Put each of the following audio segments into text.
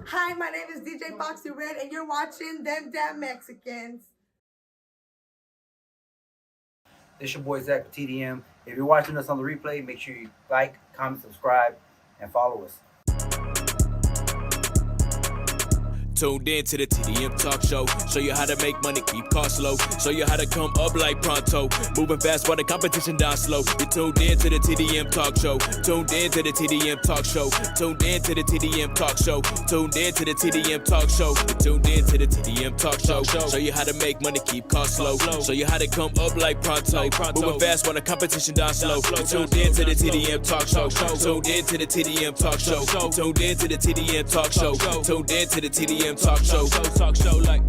Hi, my name is DJ FAUXY Red, and you're watching Them Damn Mexicans. This your boy Zach with TDM. If you're watching us on the replay, make sure you like, comment, subscribe, and follow us. Tuned in to the TDM talk show. Show you how to make money, keep costs low. Show you how to come up like pronto. Moving fast while the competition down slow. You tuned in to the TDM talk show. Tuned in to the TDM talk show. Tuned in to the TDM talk show. Tuned in to the TDM talk show. You tuned in to the TDM talk show. Show you how to make money, keep costs low. Show you how to come up like pronto. Moving fast while the competition down slow. You tuned in to the TDM talk show. Tuned in to the TDM talk show. Tuned in to the TDM talk show. Tuned in to the TDM talk show like.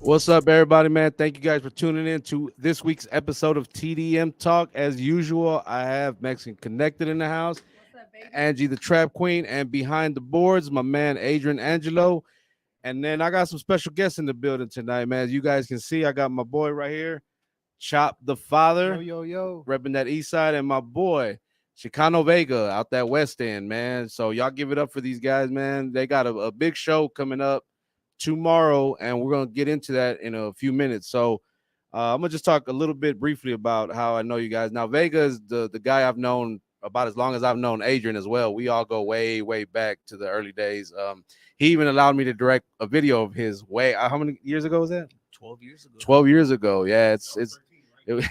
What's up, everybody, man? Thank you guys for tuning in to this week's episode of TDM Talk. As usual, I have Mexican Connected in the house, Angie the Trap Queen, and behind the boards, my man Adrian Angelo. And then I got some special guests in the building tonight, man. As you guys can see, I got my boy right here, Chop the Father, yo, repping that east side, and my boy XICANO Vega out that west end, man. So y'all give it up for these guys, man. They got a big show coming up tomorrow, and we're gonna get into that in a few minutes. So I'm gonna just talk a little bit briefly about how I know you guys. Now, Vega is the guy I've known about as long as I've known Adrian as well. We all go way back to the early days. He even allowed me to direct a video of his how many years ago was that? 12 years ago. 12 years ago. Yeah,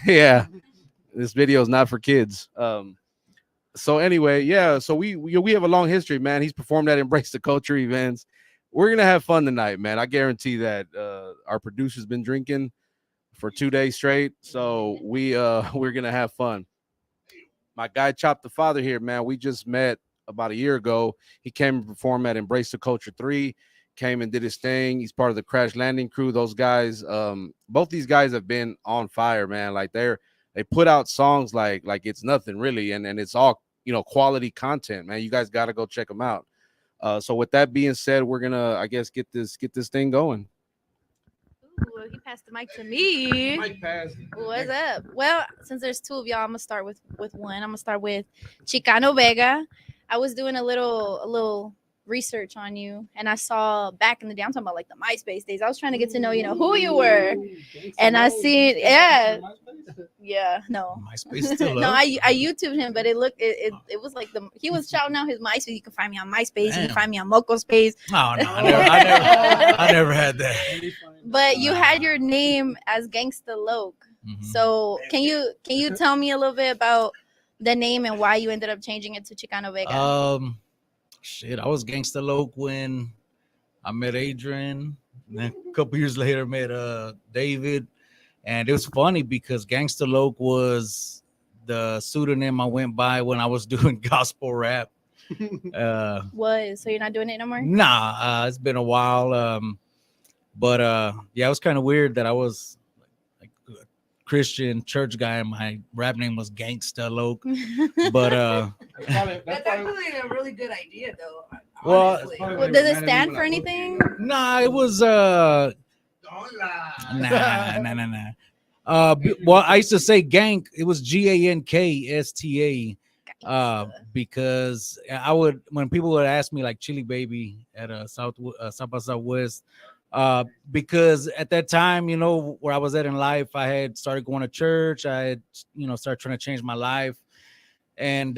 yeah. This video is not for kids. So anyway, yeah. So we have a long history, man. He's performed at Embrace the Culture events. We're gonna have fun tonight, man. I guarantee that. Our producer's been drinking for 2 days straight, so we're gonna have fun. My guy Chop the Father here, man. We just met about a year ago. He came and performed at Embrace the Culture 3. Came and did his thing. He's part of the Crash Landing crew. Those guys, both these guys have been on fire, man. Like they put out songs like it's nothing really, and it's all quality content, man. You guys got to go check them out. So with that being said, we're gonna, I guess, get this thing going. Ooh, he passed the mic to me. What's up? Well, since there's two of y'all, I'm gonna start with one. I'm gonna start with XICANO Vega. I was doing a little research on you, and I saw back in the day, I'm talking about like the MySpace days. I was trying to get to know who you were, and I seen no MySpace still no, I YouTubed him, but it was like he was shouting out his MySpace. You can find me on MySpace. Damn. You can find me on Moco Space. Oh, no, I never had that. But you had your name as Gangsta Loke. Mhm. So can you tell me a little bit about the name and why you ended up changing it to XICANO Vega? Shit, I was Gangsta Loke when I met Adrian. And then a couple years later, met David. And it was funny because Gangsta Loke was the pseudonym I went by when I was doing gospel rap. So you're not doing it no more? Nah, it's been a while. But yeah, it was kind of weird that I was like a Christian church guy and my rap name was Gangsta Loke. But That's actually a really good idea, though. Well, honestly. Well, does it stand for anything? nah, it was nah. Well, I used to say gank. It was GANKSTA. Because I would, when people would ask me like Chili Baby at South by Southwest, because at that time, where I was at in life, I had started going to church. I had, started trying to change my life. And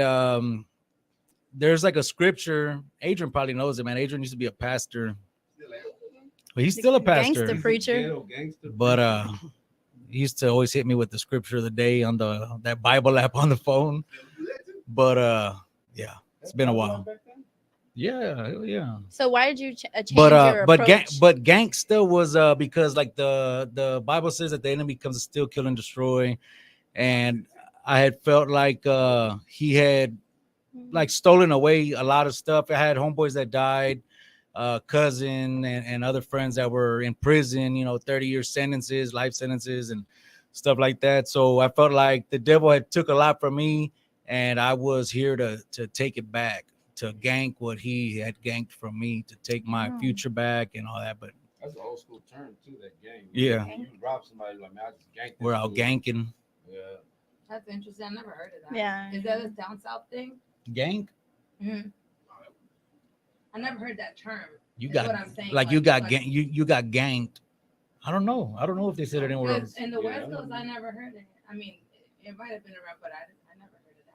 there's like a scripture. Adrian probably knows it, man. Adrian used to be a pastor. But he's still a pastor. Gangster preacher. But he used to always hit me with the scripture of the day on that Bible app on the phone. But yeah, it's been a while. Yeah. So why did you change your approach? But gangsta was because like the Bible says that the enemy comes to steal, kill, and destroy, and I had felt like he had like stolen away a lot of stuff. I had homeboys that died, cousin and other friends that were in prison, 30-year sentences, life sentences, and stuff like that. So I felt like the devil had took a lot from me, and I was here to take it back, to gank what he had ganked from me, to take my future back and all that. But That's an old school term too. That gang. Yeah. You rob somebody like man, I just ganked. We're out ganking. Yeah. That's interesting. I never heard of that. Yeah. Is that a down south thing? Gank? Mm-hmm. I never heard that term. You is got what I'm saying. like you got you got ganked. I don't know. I don't know if they said it anywhere else. In the West Coast, I never heard it. I mean, it might have been around, but I never heard of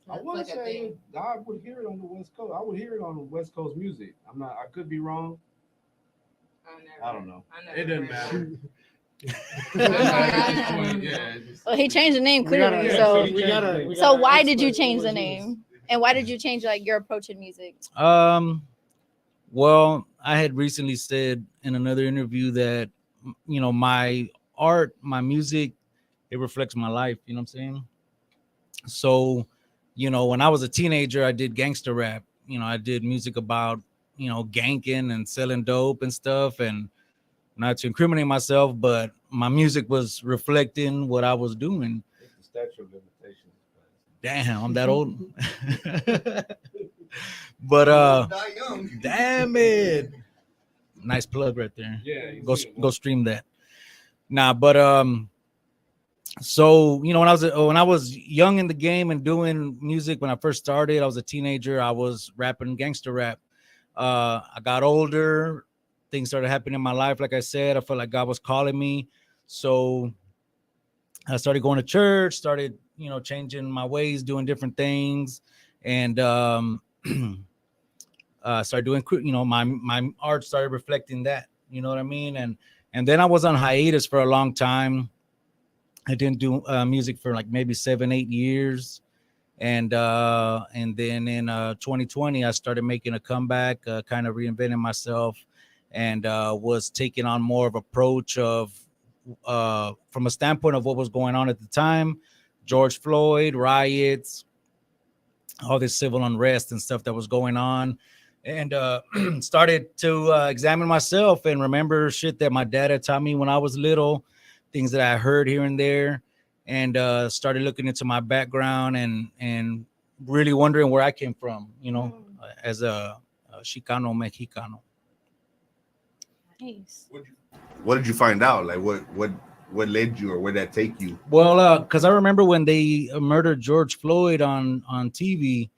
that. I want to say I would hear it on the West Coast. I would hear it on West Coast music. I could be wrong. I don't know. It doesn't matter. Well, he changed the name clearly. So why did you change the name? And why did you change like your approach in music? Well, I had recently said in another interview that my art, my music, it reflects my life. You know what I'm saying? So, when I was a teenager, I did gangster rap. I did music about ganking and selling dope and stuff, and not to incriminate myself, but my music was reflecting what I was doing. It's the statute of limitations. Damn, I'm that old. But damn it. Nice plug right there. Yeah, go stream that. Nah, but so when I was young in the game and doing music, when I first started, I was a teenager, I was rapping gangster rap. I got older, things started happening in my life. Like I said, I felt like God was calling me. So I started going to church, started, changing my ways, doing different things. And started doing, my art started reflecting that, you know what I mean? And then I was on hiatus for a long time. I didn't do music for like maybe 7-8 years. And then in 2020, I started making a comeback, kind of reinventing myself, and was taking on more of approach of from a standpoint of what was going on at the time, George Floyd, riots, all this civil unrest and stuff that was going on, and started to examine myself and remember shit that my dad had taught me when I was little, things that I heard here and there, and started looking into my background and really wondering where I came from, as a Chicano Mexicano. Nice. What did you find out? Like what led you, or where did that take you? Well, because I remember when they murdered George Floyd on TV,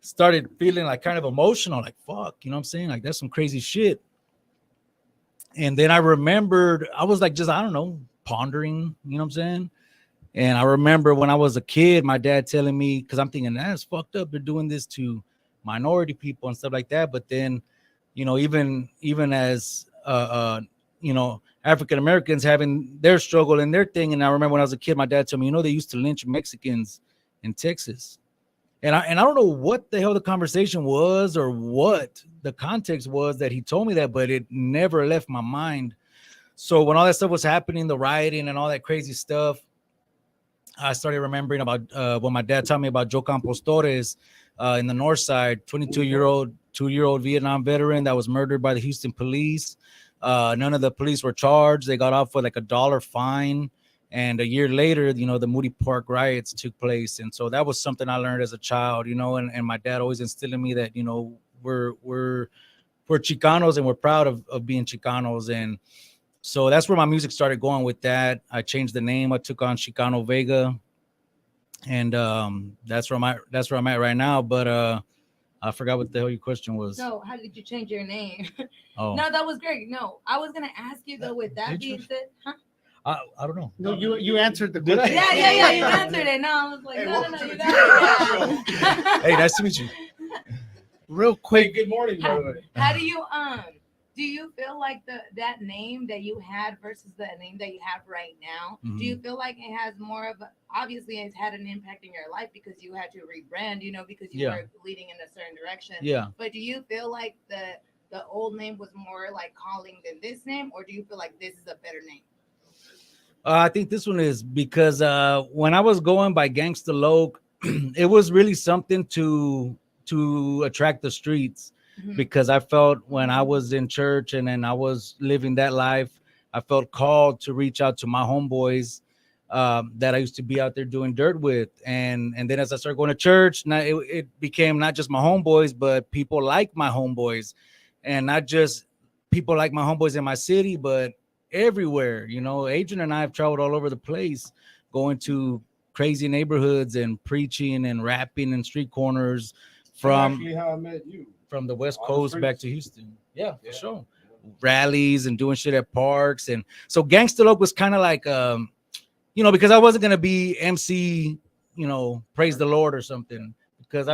started feeling like kind of emotional, like fuck, you know what I'm saying? Like that's some crazy shit. And then I remembered, I was like, just, I don't know, pondering, you know what I'm saying? And I remember when I was a kid, my dad telling me, because I'm thinking, that's fucked up, they're doing this to minority people and stuff like that. But then, even as African Americans having their struggle and their thing. And I remember when I was a kid, my dad told me, they used to lynch Mexicans in Texas. And I don't know what the hell the conversation was or what the context was that he told me that, but it never left my mind. So when all that stuff was happening, the rioting and all that crazy stuff, I started remembering about what my dad told me about Joe Campos Torres in the north side, 2-year-old Vietnam veteran that was murdered by the Houston police. None of the police were charged. They got off with like $1 fine. And a year later, the Moody Park riots took place. And so that was something I learned as a child, and my dad always instilled in me that, we're Chicanos and we're proud of being Chicanos. And so that's where my music started going with that. I changed the name. I took on Chicano Vega. And that's where I'm at right now. But I forgot what the hell your question was. So how did you change your name? Oh. No, that was great. No, I was going to ask you though, with that being said, huh? I don't know. No, you answered the question. Yeah, you answered it. No, I was like, no, you got it. Hey, nice to meet you. Real quick. Good morning, brother. How do you feel like that name that you had versus the name that you have right now? Mm-hmm. Do you feel like it has more of obviously it's had an impact in your life because you had to rebrand, because you were leading in a certain direction. Yeah. But do you feel like the old name was more like calling than this name, or do you feel like this is a better name? I think this one is because when I was going by Gangsta Loc, it was really something to attract the streets. Mm-hmm. Because I felt when I was in church and then I was living that life, I felt called to reach out to my homeboys that I used to be out there doing dirt with. And then as I started going to church, now it became not just my homeboys, but people like my homeboys, and not just people like my homeboys in my city, but everywhere. You know, Adrian and I have traveled all over the place, going to crazy neighborhoods and preaching and rapping in street corners from actually how I met you. From the West On the Coast back streets. to Houston. Yeah, for sure. Rallies and doing shit at parks. And so Gangsta was kind of like, you know, because I wasn't going to be MC, you know, praise the Lord or something. Because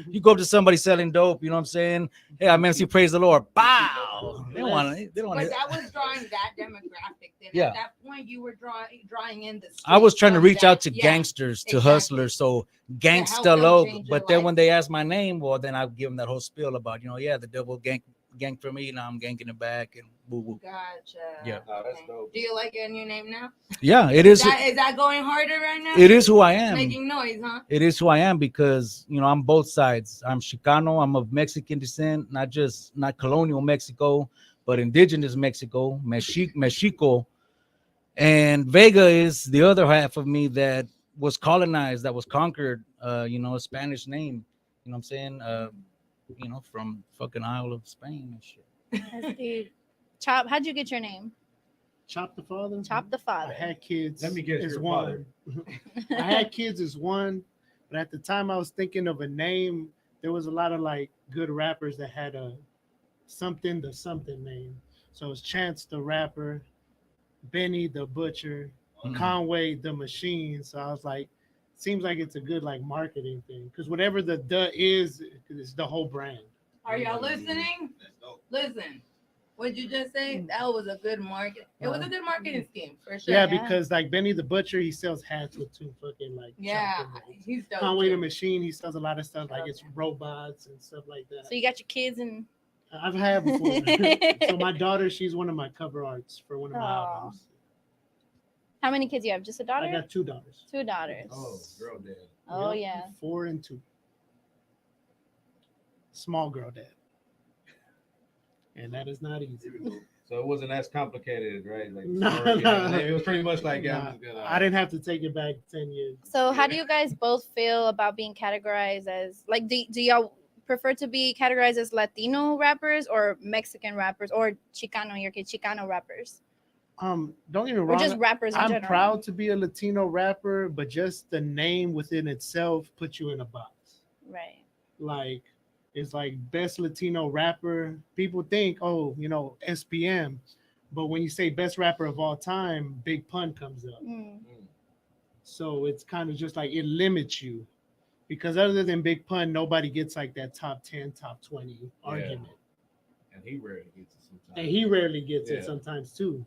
you go up to somebody selling dope, you know what I'm saying? Hey, I'm MC praise the Lord. Bow. They don't want to. But that was drawing that demographic. Then Yeah. at that point, you were drawing in the. I was trying to streets reach from out that. to Yeah, gangsters, to exactly. hustlers. So help Gangsta them Loc. change But their then when life. they ask my name, well, then I give them that whole spiel about, you know, yeah, the devil gang for me. Now I'm ganking it back and boo boo. Gotcha. Yeah. Oh, that's dope. Do you like your new name now? Yeah, it is. Is that going harder right now? It is who I am. Making noise, huh? It is who I am because, you know, I'm both sides. I'm Chicano. I'm of Mexican descent, not colonial Mexico, but indigenous Mexico, Mexico. And Vega is the other half of me that was colonized, that was conquered, you know, a Spanish name, you know what I'm saying? You know, from fucking Isle of Spain and shit. Dude. Chop, how'd you get your name? Chop the father. Chop the I father. had kids. Let me guess, as your one. I had kids as one, but at the time I was thinking of a name. There was a lot of like good rappers that had a something the something name. So it's Chance the Rapper, Benny the Butcher, Conway the Machine. So I was like, seems like it's a good like marketing thing because whatever the is the whole brand. Are y'all listening? Listen. What'd you just say? That was a good market. It was a good marketing scheme for sure. Yeah, because like Benny the Butcher, he sells hats with two fucking like. Yeah, he's dope. Conway the too. Machine, he sells a lot of stuff like it's robots and stuff like that. So you got your kids and I've had before. So my daughter, she's one of my cover arts for one of my Aw. albums. how many kids you have? Just a daughter? I got 2 daughters. 2 daughters. Oh, girl, dad. Oh, Yep, yeah. 4 and 2. Small girl dad. And that is not easy. So it wasn't as complicated, right? Like, No, or, no. it was pretty much like, yeah, Nah, I'm just gonna, I didn't have to take it back 10 years. So how do you guys both feel about being categorized as like do y'all prefer to be categorized as Latino rappers or Mexican rappers or Chicano in your case, Chicano rappers? Don't get me Or wrong. just rappers in I'm general? proud to be a Latino rapper, but just the name within itself puts you in a box. Right. Like it's like best Latino rapper. People think, oh, you know, SPM, but when you say best rapper of all time, Big Pun comes up. Mm. So it's kind of just like it limits you, because other than Big Pun, nobody gets like that top 10, top 20 argument, and he rarely gets it sometimes. and he rarely gets Yeah. it sometimes too.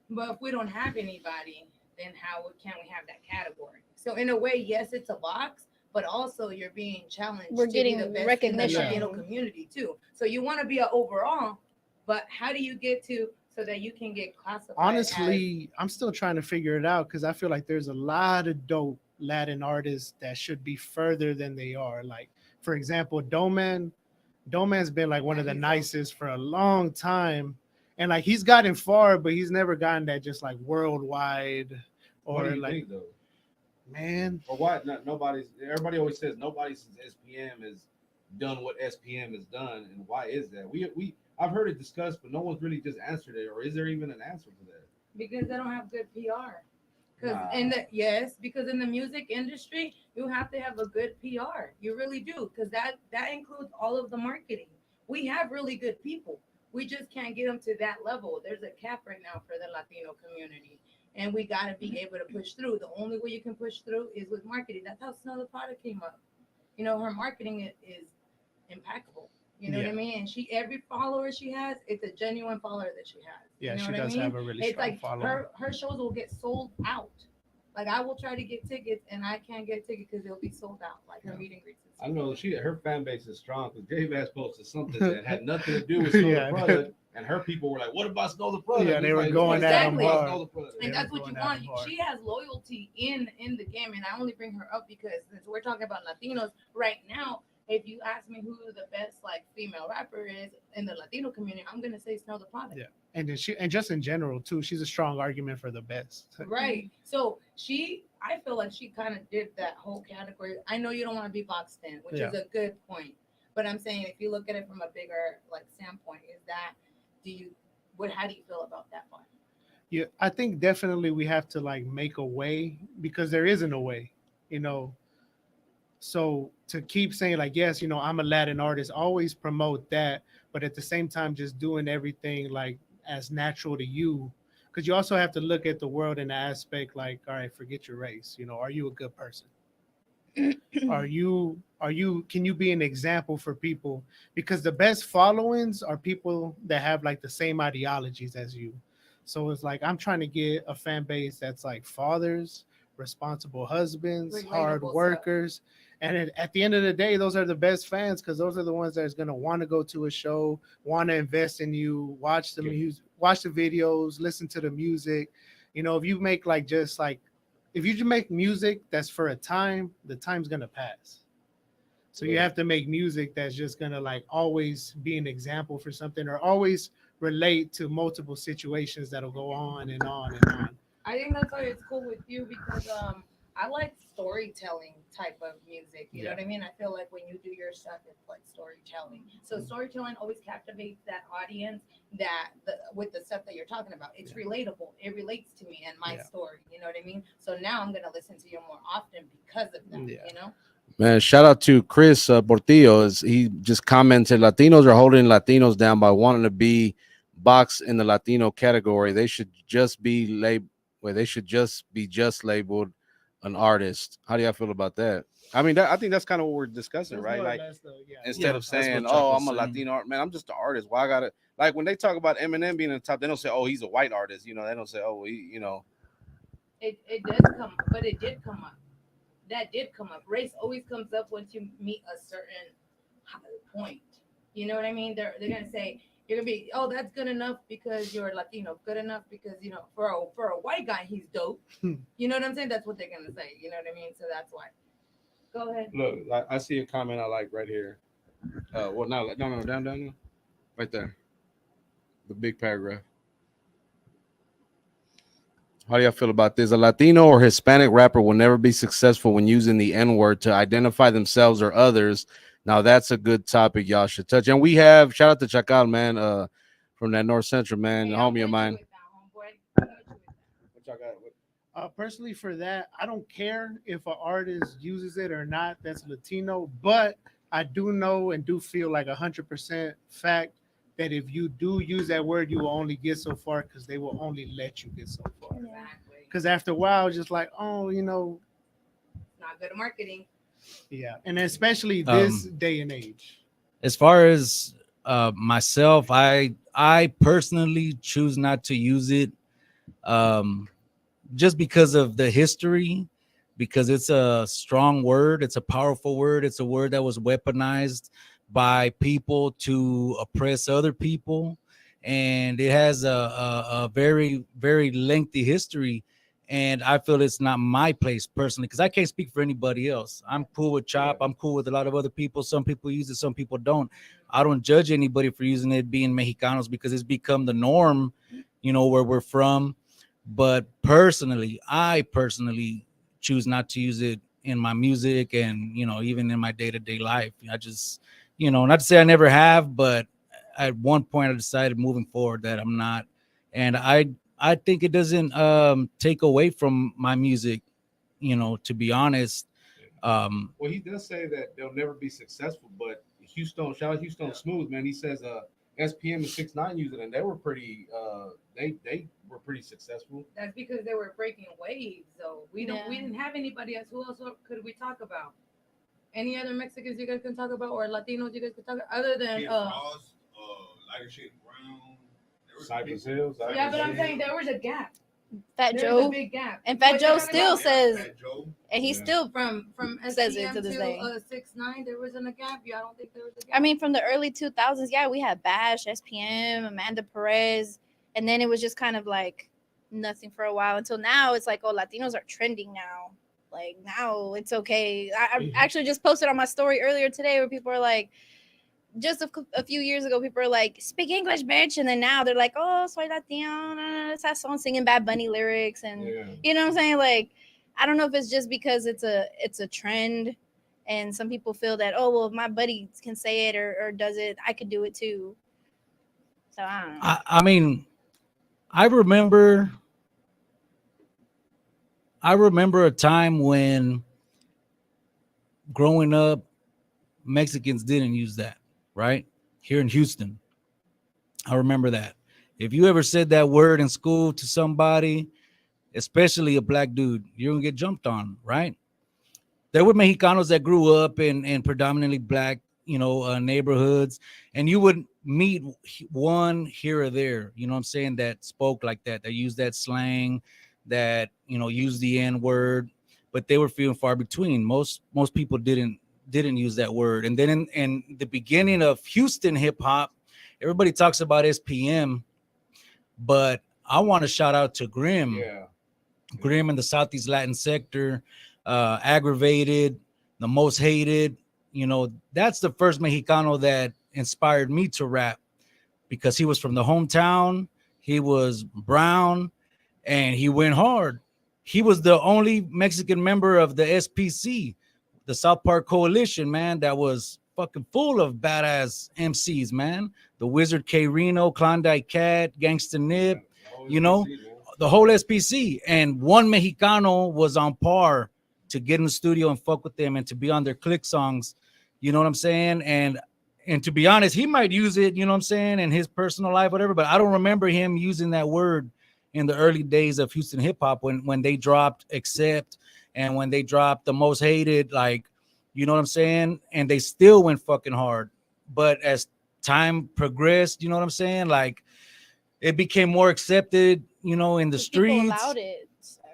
But if we don't have anybody, then how can we have that category? So in a way, yes, it's a box, but also you're being challenged. We're to getting be the best recognition. in the Latino community too. So you want to be an overall, but how do you get to so that you can get classified? Honestly, I'm still trying to figure it out because I feel like there's a lot of dope Latin artists that should be further than they are. Like, for example, Doman. Doman's been like one of the nicest for a long time. And like he's gotten far, but he's never gotten that just like worldwide What do or you like, think, though? man. Or why not? Everybody always says nobody since SPM has done what SPM has done, and why is that? I've heard it discussed, but no one's really just answered it. Or is there even an answer to that? Because they don't have good PR. Because Nah. because in the music industry, you have to have a good PR. You really do, because that includes all of the marketing. We have really good people. We just can't get them to that level. There's a cap right now for the Latino community, and we got to be able to push through. The only way you can push through is with marketing. That's how Snow the Product came up. You know, her marketing is impeccable. You know what I mean? And every follower she has, it's a genuine follower that she has. Yeah, you know she what I does mean? have a really It's strong like following. her shows will get sold out. Like I will try to get tickets and I can't get tickets because they'll be sold out. Like her meet and greets. I know her fan base is strong because J Bass posted something that had nothing to do with Snow Yeah. the Product, and her people were like, "What about Snow the Product?" Yeah, He's they were like, going "What at about him Exactly. hard. Snow the Product?" And They that's were what you going at want. him hard. She has loyalty in the game, and I only bring her up because since we're talking about Latinos right now, if you ask me who the best like female rapper is in the Latino community, I'm gonna say Snow the Product. Yeah. And then and just in general too, she's a strong argument for the best. Right. So I feel like she kind of did that whole category. I know you don't want to be boxed in, which is a good point. But I'm saying if you look at it from a bigger like standpoint, is that how do you feel about that one? Yeah, I think definitely we have to like make a way because there isn't a way, you know. So to keep saying like, yes, you know, I'm a Latin artist, always promote that, but at the same time, just doing everything like as natural to you. Because you also have to look at the world in the aspect like, all right, forget your race. You know, are you a good person? Are you can you be an example for people? Because the best followings are people that have like the same ideologies as you. So it's like I'm trying to get a fan base that's like fathers, responsible husbands, hard Relatable stuff. workers. And at the end of the day, those are the best fans because those are the ones that's going to want to go to a show, want to invest in you, watch the music, watch the videos, listen to the music. You know, if you make like just like if you just make music that's for a time, the time's gonna pass. So you have to make music that's just gonna like always be an example for something or always relate to multiple situations that'll go on and on and on. I think that's why it's cool with you because I like storytelling type of music. You know what I mean? I feel like when you do your stuff, it's like storytelling. So storytelling always captivates that audience with the stuff that you're talking about. It's relatable. It relates to me and my story. You know what I mean? So now I'm gonna listen to you more often because of that. You know? Man, shout out to Chris Portillo. He just commented, Latinos are holding Latinos down by wanting to be boxed in the Latino category. They should just be labeled an artist. How do y'all feel about that? I mean, I think that's kind of what we're discussing, right? Like, instead of saying, "Oh, I'm a Latino art man," I'm just an artist. Why I gotta like when they talk about Eminem being in the top, they don't say, "Oh, he's a white artist." You know, they don't say, "Oh, he," It does come, but it did come up. That did come up. Race always comes up once you meet a certain point. You know what I mean? They're gonna say you're gonna be, oh, that's good enough because you're Latino. Good enough because for a white guy he's dope. You know what I'm saying? That's what they're gonna say. You know what I mean? So that's why. Go ahead. Look, I see a comment I like right here. Well, no, down, right there, the big paragraph. How do y'all feel about this? A Latino or Hispanic rapper will never be successful when using the N-word to identify themselves or others. Now, that's a good topic y'all should touch. And we have, shout out to Chacal, man, from that North Central, man, the homie of mine. Personally, for that, I don't care if an artist uses it or not that's Latino, but I do know and do feel like 100% fact that if you do use that word, you will only get so far because they will only let you get so far. Because after a while, just like, oh, not good marketing. Yeah, and especially this day and age. As far as myself, I personally choose not to use it, just because of the history. Because it's a strong word, it's a powerful word, it's a word that was weaponized by people to oppress other people, and it has a very, very lengthy history. And I feel it's not my place personally, because I can't speak for anybody else. I'm cool with Chop. I'm cool with a lot of other people. Some people use it, some people don't. I don't judge anybody for using it, being Mexicanos, because it's become the norm, where we're from. But I personally choose not to use it in my music and, even in my day-to-day life. I just, not to say I never have, but at one point I decided moving forward that I'm not. And I think it doesn't take away from my music, to be honest. Well, he does say that they'll never be successful, but shout out Houston Smooth, man. He says SPM and 6ix9ine use it, and they were pretty they were pretty successful. That's because they were breaking waves, though. We didn't have anybody else. Who else could we talk about? Any other Mexicans you guys can talk about, or Latinos you guys can talk about, other than Lighter shade brown. Cypress Hills. Yeah, but I'm saying there was a gap. Fat There Joe, was a big gap. and Fat Joe still says, and he still from says it SPM to this day. 6ix9ine, there wasn't a gap. Yeah, I don't think there was a gap. I mean, from the early 2000s, yeah, we had Bash, SPM, Amanda Perez, and then it was just kind of like nothing for a while until now. It's like, oh, Latinos are trending now. Like now it's okay. I actually just posted on my story earlier today where people are like, just a few years ago, people were like, speak English, bitch. And then now they're like, oh, soy Latino. It's that song singing Bad Bunny lyrics. And you know what I'm saying? Like, I don't know if it's just because it's a trend. And some people feel that, oh, well, if my buddy can say it or does it, I could do it too. So I don't know. I mean, I remember a time when growing up, Mexicans didn't use that, right? Here in Houston. I remember that. If you ever said that word in school to somebody, especially a black dude, you're gonna get jumped on, right? There were Mexicanos that grew up in predominantly black, neighborhoods, and you would meet one here or there, you know what I'm saying, that spoke like that used that slang, that used the N word, but they were few and far between. Most people didn't use that word. And then in the beginning of Houston hip hop, everybody talks about SPM, but I want to shout out to Grim. Grim in the Southeast Latin sector, Aggravated, The Most Hated. That's the first Mexicano that inspired me to rap, because he was from the hometown, he was brown, and he went hard. He was the only Mexican member of the SPC, the South Park Coalition, man, that was fucking full of badass MCs, man. The Wizard K Reno, Klondike Cat, Gangsta Nip, the whole SPC. And one Mexicano was on par to get in the studio and fuck with them and to be on their click songs. You know what I'm saying? And to be honest, he might use it, you know what I'm saying, in his personal life, whatever, but I don't remember him using that word in the early days of Houston hip hop when they dropped Accept and when they dropped The Most Hated, like, you know what I'm saying? And they still went fucking hard. But as time progressed, you know what I'm saying? Like, it became more accepted, in the streets. People allowed it.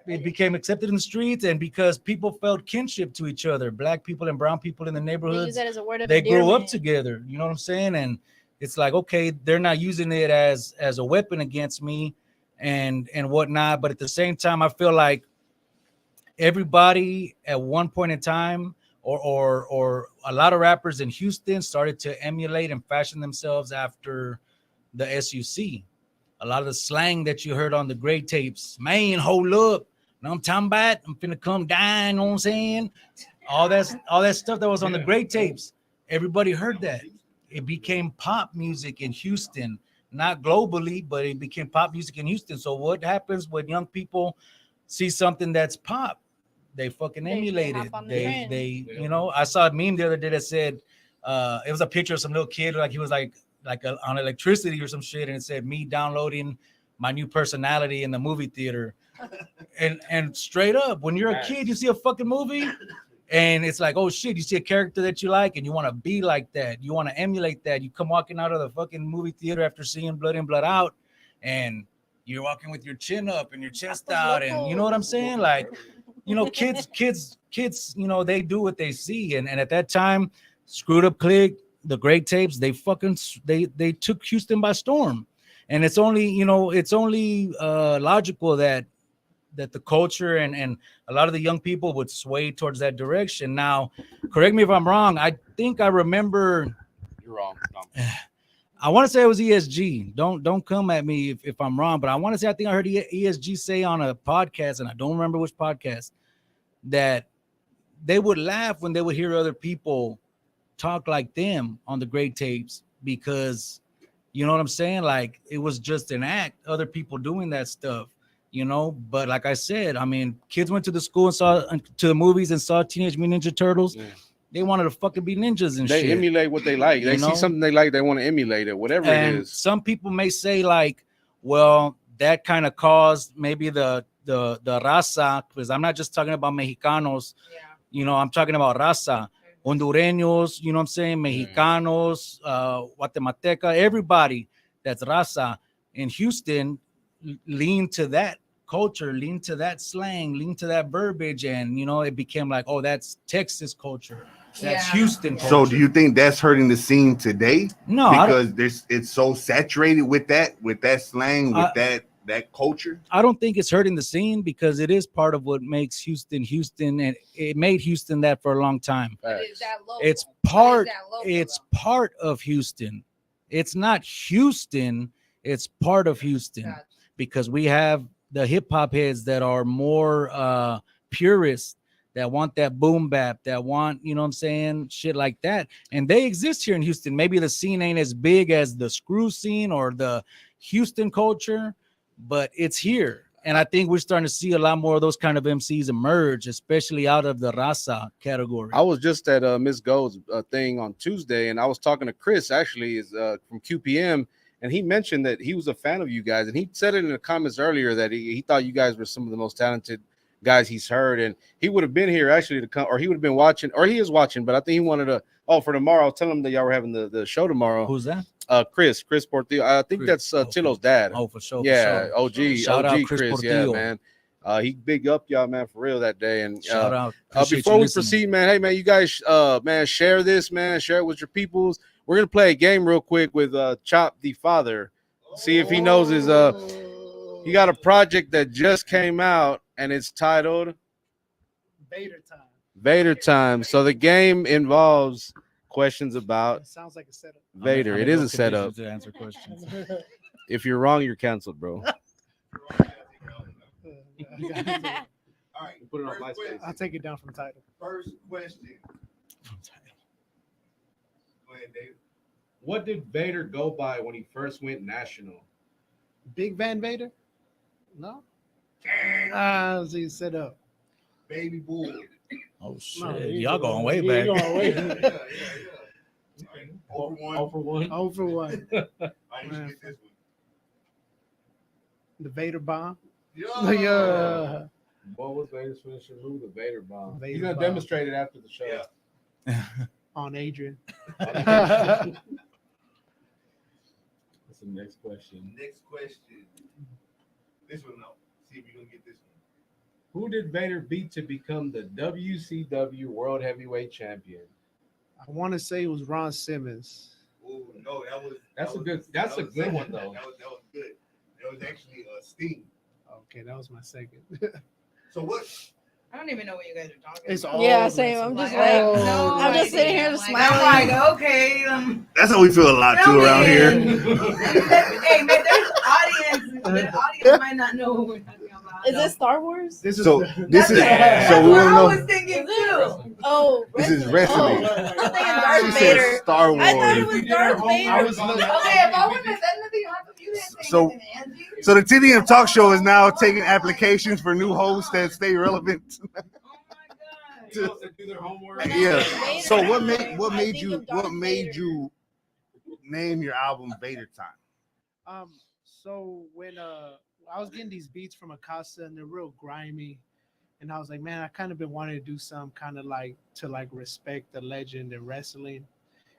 It became accepted in the streets, and because people felt kinship to each other, black people and brown people in the neighborhoods, They use that as a word of they grew up endearment. together. You know what I'm saying? And it's like, okay, they're not using it as a weapon against me and whatnot. But at the same time, I feel like everybody at one point in time, or a lot of rappers in Houston started to emulate and fashion themselves after the SUC. A lot of the slang that you heard on the Great tapes, man, hold up, know I'm talking about? I'm finna come down, you know what I'm saying? All that stuff that was on the Great tapes, everybody heard that. It became pop music in Houston, not globally, but it became pop music in Houston. So what happens when young people see something that's pop? They fucking emulate it. They I saw a meme the other day that said, it was a picture of some little kid, like he was like on electricity or some shit, and it said me downloading my new personality in the movie theater. And straight up, when you're a kid, you see a fucking movie and it's like, oh shit, you see a character that you like and you want to be like that. You want to emulate that. You come walking out of the fucking movie theater after seeing Blood In, Blood Out, and you're walking with your chin up and your chest out, and you know what I'm saying? Like, kids, they do what they see. And at that time, Screwed Up Click, the Great tapes, they took Houston by storm. And it's only logical that the culture and a lot of the young people would sway towards that direction. Now, correct me if I'm wrong. I think I remember. You're wrong. No. I want to say it was ESG. Don't come at me if I'm wrong, but I want to say I think I heard ESG say on a podcast, and I don't remember which podcast, that they would laugh when they would hear other people talk like them on the Great tapes, because you know what I'm saying? Like, it was just an act, other people doing that stuff, but like I said, I mean, kids went to the school and saw to the movies and saw Teenage Mutant Ninja Turtles. Yeah. They wanted to fucking be ninjas and shit. They emulate what they like. They see something they like, they want to emulate it, whatever it is. Some people may say like, well, that kind of caused maybe the raza, because I'm not just talking about Mexicanos, I'm talking about raza, Hondureños, you know what I'm saying, Mexicanos, Guatemalteca, everybody that's raza in Houston leaned to that culture, leaned to that slang, leaned to that verbiage, and it became like, oh, that's Texas culture, that's Houston culture. So do you think that's hurting the scene today? No, because it's so saturated with that slang, with that culture. I don't think it's hurting the scene, because it is part of what makes Houston, and it made Houston that for a long time. It's part of Houston. It's not Houston, it's part of Houston, because we have the hip hop heads that are more purist, that want that boom bap, that want, you know what I'm saying, shit like that. And they exist here in Houston. Maybe the scene ain't as big as the screw scene or the Houston culture, but it's here. And I think we're starting to see a lot more of those kind of MCs emerge, especially out of the Raza category. I was just at Miss Gold's thing on Tuesday, and I was talking to Chris, actually, is from QPM, and he mentioned that he was a fan of you guys, and he said it in the comments earlier that he thought you guys were some of the most talented guys he's heard, and he would have been here actually to come, or he would have been watching, or he is watching, but I think he wanted to. Oh, for tomorrow, I'll tell him that y'all were having the show tomorrow. Who's that? Chris Portillo. I think Chris. that's Chilo's dad. Oh, for sure. Yeah, for sure. OG, Shout OG out Chris yeah, Portillo. man. He big up y'all, man, for real that day. And Shout out. Appreciate before you we listening. proceed, man, hey man, you guys, man, share this, man, share it with your peoples. We're gonna play a game real quick with Chop the Father. See if he knows his. He got a project that just came out, and it's titled Vader time. Vader Time. So the game involves questions about It sounds like a setup. Vader. It is a setup. To answer questions. If you're wrong, you're canceled, bro. All right. Put it on First MySpace. question. I'll take it down from title. First question. Go ahead, David. What did Vader go by when he first went national? Big Van Vader? No? So you set up. Baby Bull. Oh shit, No, y'all going way back. Yeah. Over one. for one. 0 for 1. I need to get this The Vader bomb. one. Yeah. What was Vader's finishing move? The Vader bomb. Vader He's gonna bomb. demonstrate it after the show. Yeah. On Adrian. That's the next question. Next question. This one, though. See if you're going to get this one. Who did Vader beat to become the WCW World Heavyweight Champion? I want to say it was Ron Simmons. Oh, no, that was. That's that a good- was- that's that a was good second. one, though. That was good. That was actually Sting. Okay, that was my second. So what? I don't even know what you guys are talking It's about. all Yeah, same. I'm just like, Oh. I'm just sitting here Like, smiling. I'm like, okay. That's how we feel a lot Tell too me. around here. Hey, man, there's audience. The audience might not know what we're talking about. Is this Star Wars? This is So this is That's so we what want I to was know. thinking too. Oh, This is wrestling. Oh, I'm thinking She Darth said Vader. Star I thought it Wars. was Darth Vader. I was looking. Okay, if I wouldn't have said nothing, how come you didn't say So- nothing, Angie? So the TDM Talk Show is now taking applications for new hosts that stay relevant. Oh my god. Do their homework. When I Yeah. say Vader, So what I made think you of Darth Vader. name your album Vader Time? So when I was getting these beats from Akasa and they're real grimy, and I was like, man, I kind of been wanting to do some kind of like to like respect the legend in wrestling.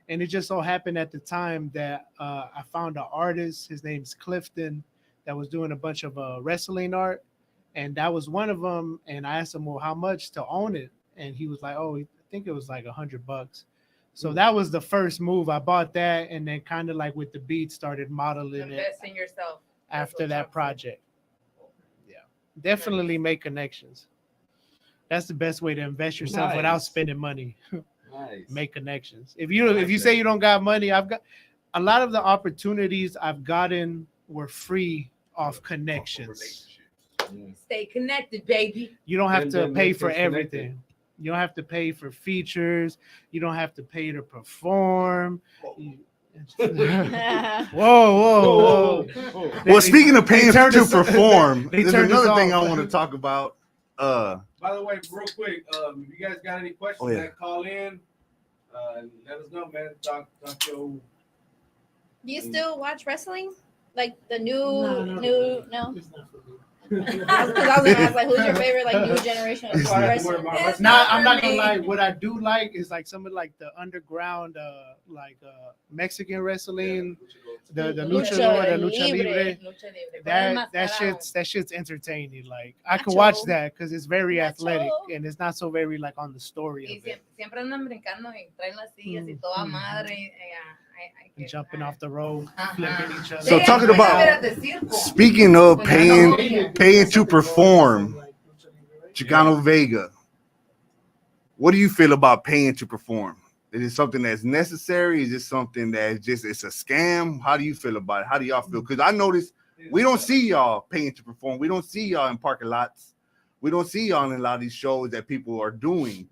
And it just so happened at the time that I found an artist, his name's Clifton, that was doing a bunch of wrestling art. And that was one of them. And I asked him, well, how much to own it? And he was like, oh, I think it was like $100. So that was the first move. I bought that, and then kind of like with the beat started modeling it Invest in yourself. after that project. Yeah, definitely make connections. That's the best way to invest yourself without Nice. spending money. Nice. Make connections. If you say you don't got money, I've got a lot of the opportunities I've gotten were free off connections. Stay connected, baby. You don't have And to then pay make for things everything. connected. You don't have to pay for features. You don't have to pay to perform. Whoa, whoa, whoa. Well, speaking of paying turned to us- perform, they there's turned us another thing I off. want to talk about. By the way, real quick, if you guys got any questions, Oh, yeah. that call in, let us know, man. Talk your. Do you still watch wrestling? Like the new, no? It's not for me. Because I was gonna ask, like, who's your favorite, like, new generation of wrestling? It's Nah, not I'm for not gonna me. lie. What I do like is like some of like the underground, Mexican wrestling, the lucha, the lucha libre. That shit's entertaining. Like I can watch Nacho. that because it's very Nacho. athletic and it's not so very like on the story Y of it. siempre andan brincando y traen las sillas y toda madre. Hay And que- jumping off the rope, Ajá. flipping each other. So They talking have to about- ver at the circo. Speaking of Pues, paying to perform, Chicano Vega, what do you feel about paying to perform? Is it something that's necessary? Is it something that's just it's a scam? How do you feel about it? How do y'all feel? Because I noticed we don't see y'all paying to perform. We don't see y'all in parking lots. We don't see y'all in a lot of these shows that people are doing.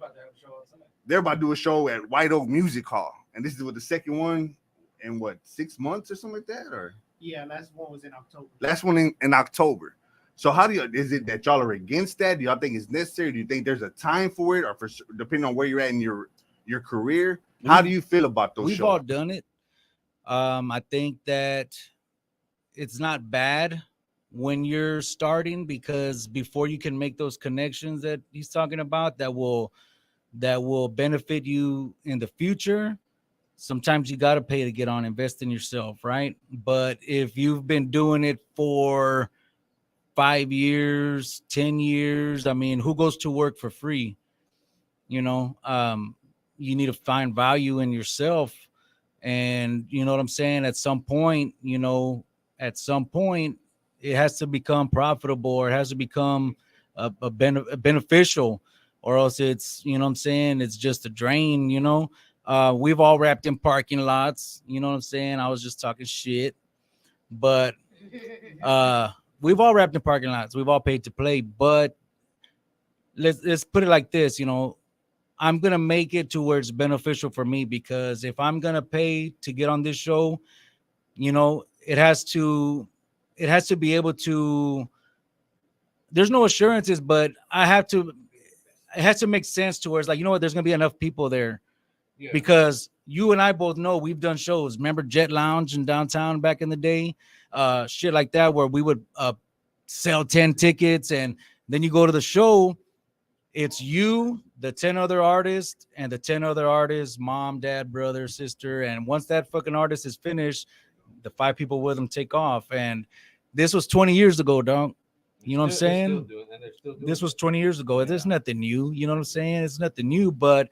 They're about to do a show at White Oak Music Hall, and this is what the second one in what 6 months or something like that, or Yeah, last one was in October. last one in October. So how do you? Is it that y'all are against that? Do y'all think it's necessary? Do you think there's a time for it, or for depending on where you're at in your career? How do you feel about those We've shows? all done it. I think that it's not bad when you're starting, because before you can make those connections that he's talking about that will benefit you in the future, sometimes you got to pay to get on, invest in yourself, right? But if you've been doing it for 5 years, 10 years, I mean, who goes to work for free? You know, you need to find value in yourself. And you know what I'm saying? At some point, it has to become profitable, or it has to become beneficial, or else it's, you know what I'm saying, it's just a drain, you know. We've all rapped in parking lots, you know what I'm saying? I was just talking shit, but we've all rapped in parking lots. We've all paid to play, but let's put it like this, you know, I'm going to make it to where it's beneficial for me, because if I'm going to pay to get on this show, you know, it has to be able to, there's no assurances, but it has to make sense to where it's like, you know what, there's going to be enough people there. Yeah. Because you and I both know we've done shows. Remember Jet Lounge in downtown back in the day? Shit like that, where we would sell 10 tickets, and then you go to the show, it's you, the 10 other artists, and the 10 other artists, mom, dad, brother, sister. And once that fucking artist is finished, the 5 people with them take off. And this was 20 years ago, dog. You know what I'm saying? This was 20 years ago. There's nothing new. You know what I'm saying? It's nothing new, but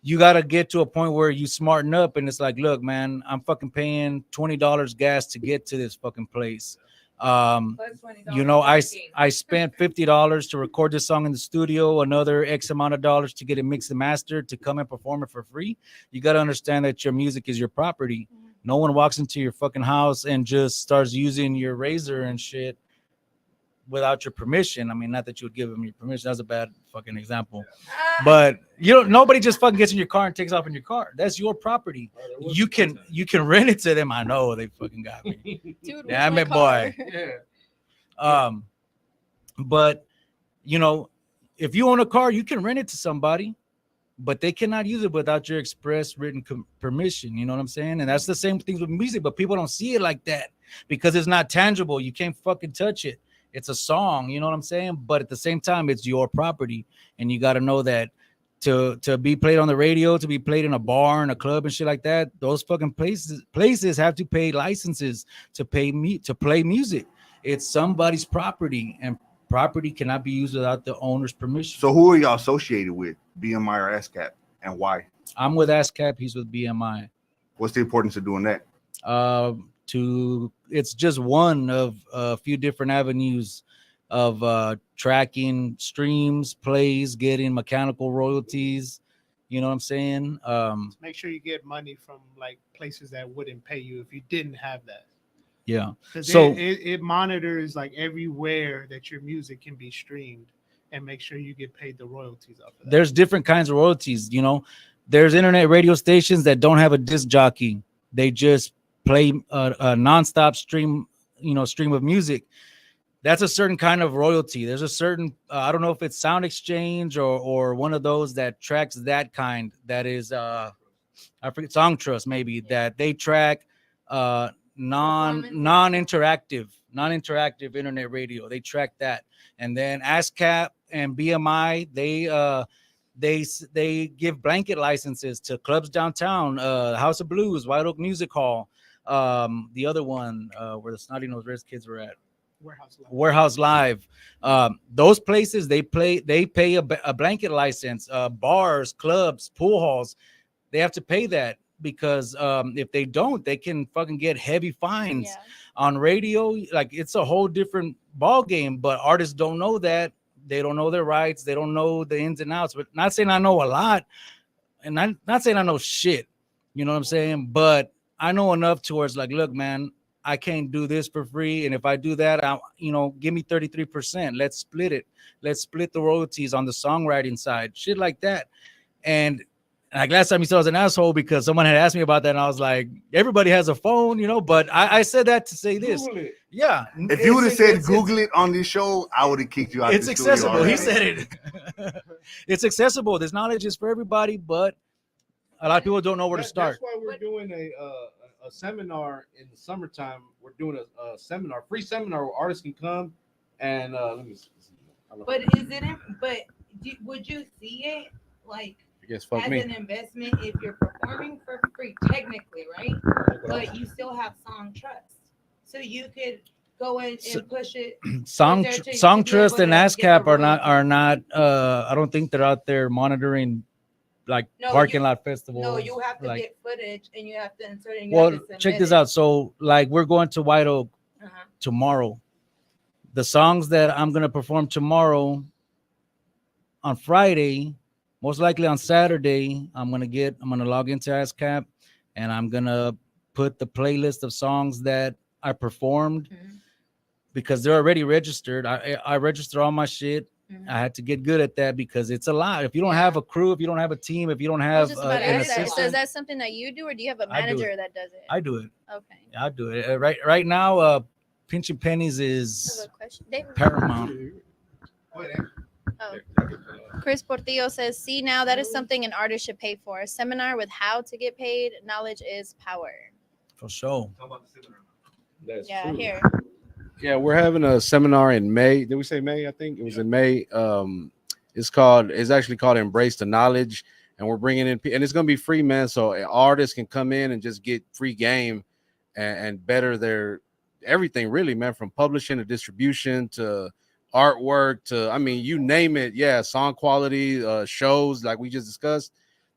you got to get to a point where you smarten up, and it's like, look, man, I'm fucking paying $20 gas to get to this fucking place. You know, I spent $50 to record this song in the studio, another X amount of dollars to get it mixed and mastered, to come and perform it for free. You got to understand that your music is your property. No one walks into your fucking house and just starts using your razor and shit without your permission. I mean, not that you would give them your permission. That's a bad fucking example. But nobody just fucking gets in your car and takes off in your car. That's your property. You can rent it to them. I know they fucking got me. Dude, damn it, boy. Yeah. But you know, if you own a car, you can rent it to somebody, but they cannot use it without your express written permission. You know what I'm saying? And that's the same thing with music, but people don't see it like that because it's not tangible. You can't fucking touch it. It's a song, you know what I'm saying? But at the same time, it's your property, and you got to know that to be played on the radio, to be played in a bar, in a club, and shit like that, those fucking places have to pay licenses to play music. It's somebody's property, and property cannot be used without the owner's permission. So who are y'all associated with, BMI or ASCAP, and why? I'm with ASCAP. He's with BMI. What's the importance of doing that? It's just one of a few different avenues of tracking streams, plays, getting mechanical royalties. You know what I'm saying? Make sure you get money from like places that wouldn't pay you if you didn't have that. Yeah. So it monitors like everywhere that your music can be streamed, and make sure you get paid the royalties off of that. There's different kinds of royalties. You know, there's internet radio stations that don't have a disc jockey. They just play a nonstop stream of music. That's a certain kind of royalty. There's a certain I don't know if it's Sound Exchange or one of those that tracks that kind. That is I forget, Song Trust maybe, that they track non-interactive internet radio. They track that. And then ASCAP and BMI, they give blanket licenses to clubs downtown, House of Blues, White Oak Music Hall, the other one where the Snotty Nose Reds kids were at, Warehouse Live. Those places, they pay a blanket license. Bars, clubs, pool halls, they have to pay that, because if they don't, they can fucking get heavy fines. Yeah. On radio, like, it's a whole different ball game, but artists don't know that. They don't know their rights. They don't know the ins and outs. But not saying I know a lot, and I'm not saying I know shit. You know what I'm saying? But I know enough towards like, look, man, I can't do this for free, and if I do that, give me 33%. Let's split it. Let's split the royalties on the songwriting side, shit like that. And like last time you said I was an asshole because someone had asked me about that, and I was like, everybody has a phone, but I said that to say this. Google it. Yeah. If you would have said Google it on this show, I would have kicked you out. It's the studio accessible. He already. said it. It's accessible. This knowledge is for everybody, but a lot of people don't know where to start. That's why we're doing a seminar in the summertime. We're doing a seminar, free seminar where artists can come and let me see. But would you see it like Yes, fuck as me. an investment if you're performing for free, technically, right? But you still have song trust, so you could go in and push it. Song there to Song be Trust able and to ASCAP get the are not. I don't think they're out there monitoring like No, parking you- lot festivals. No, you have to like, get footage and you have to insert it. And you well, have to check submit this it. out. So like we're going to White Oak Uh-huh. tomorrow. The songs that I'm gonna perform tomorrow on Friday, most likely on Saturday, I'm gonna log into ASCAP and I'm gonna put the playlist of songs that I performed because they're already registered. I register all my shit. I had to get good at that because it's a lot. If you don't have a crew, if you don't have a team, if you don't I have was just about to an ask that. So assistant, is that something that you do, or do you have a I do it. manager that does it? I do it. Okay. I do it. Right now, pinching pennies I have is a question. David? paramount. Oh. Chris Portillo says, "See now, that is something an artist should pay for. A seminar with how to get paid. Knowledge is power." For sure. That's Yeah, true. here. Yeah, we're having a seminar in May. Did we say May? I think it was in May. It's actually called Embrace the Knowledge, and we're bringing in, and it's gonna be free, man. So artists can come in and just get free game and better their everything, really, man. From publishing to distribution to artwork to, I mean, you name it. Yeah, song quality, shows like we just discussed,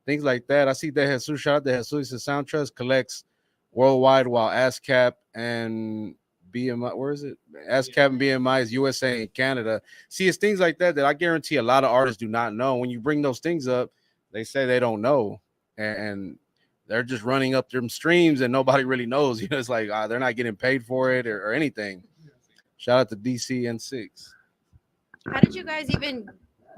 things like that. I see that Jesus, shout out to Jesus, Sound Trust collects worldwide, while ASCAP and BMI, where is it? ASCAP and BMI is USA and Canada. See, it's things like that I guarantee a lot of artists do not know. When you bring those things up, they say they don't know, and they're just running up them streams and nobody really knows. It's like they're not getting paid for it or anything. Shout out to DC and 6. How did you guys even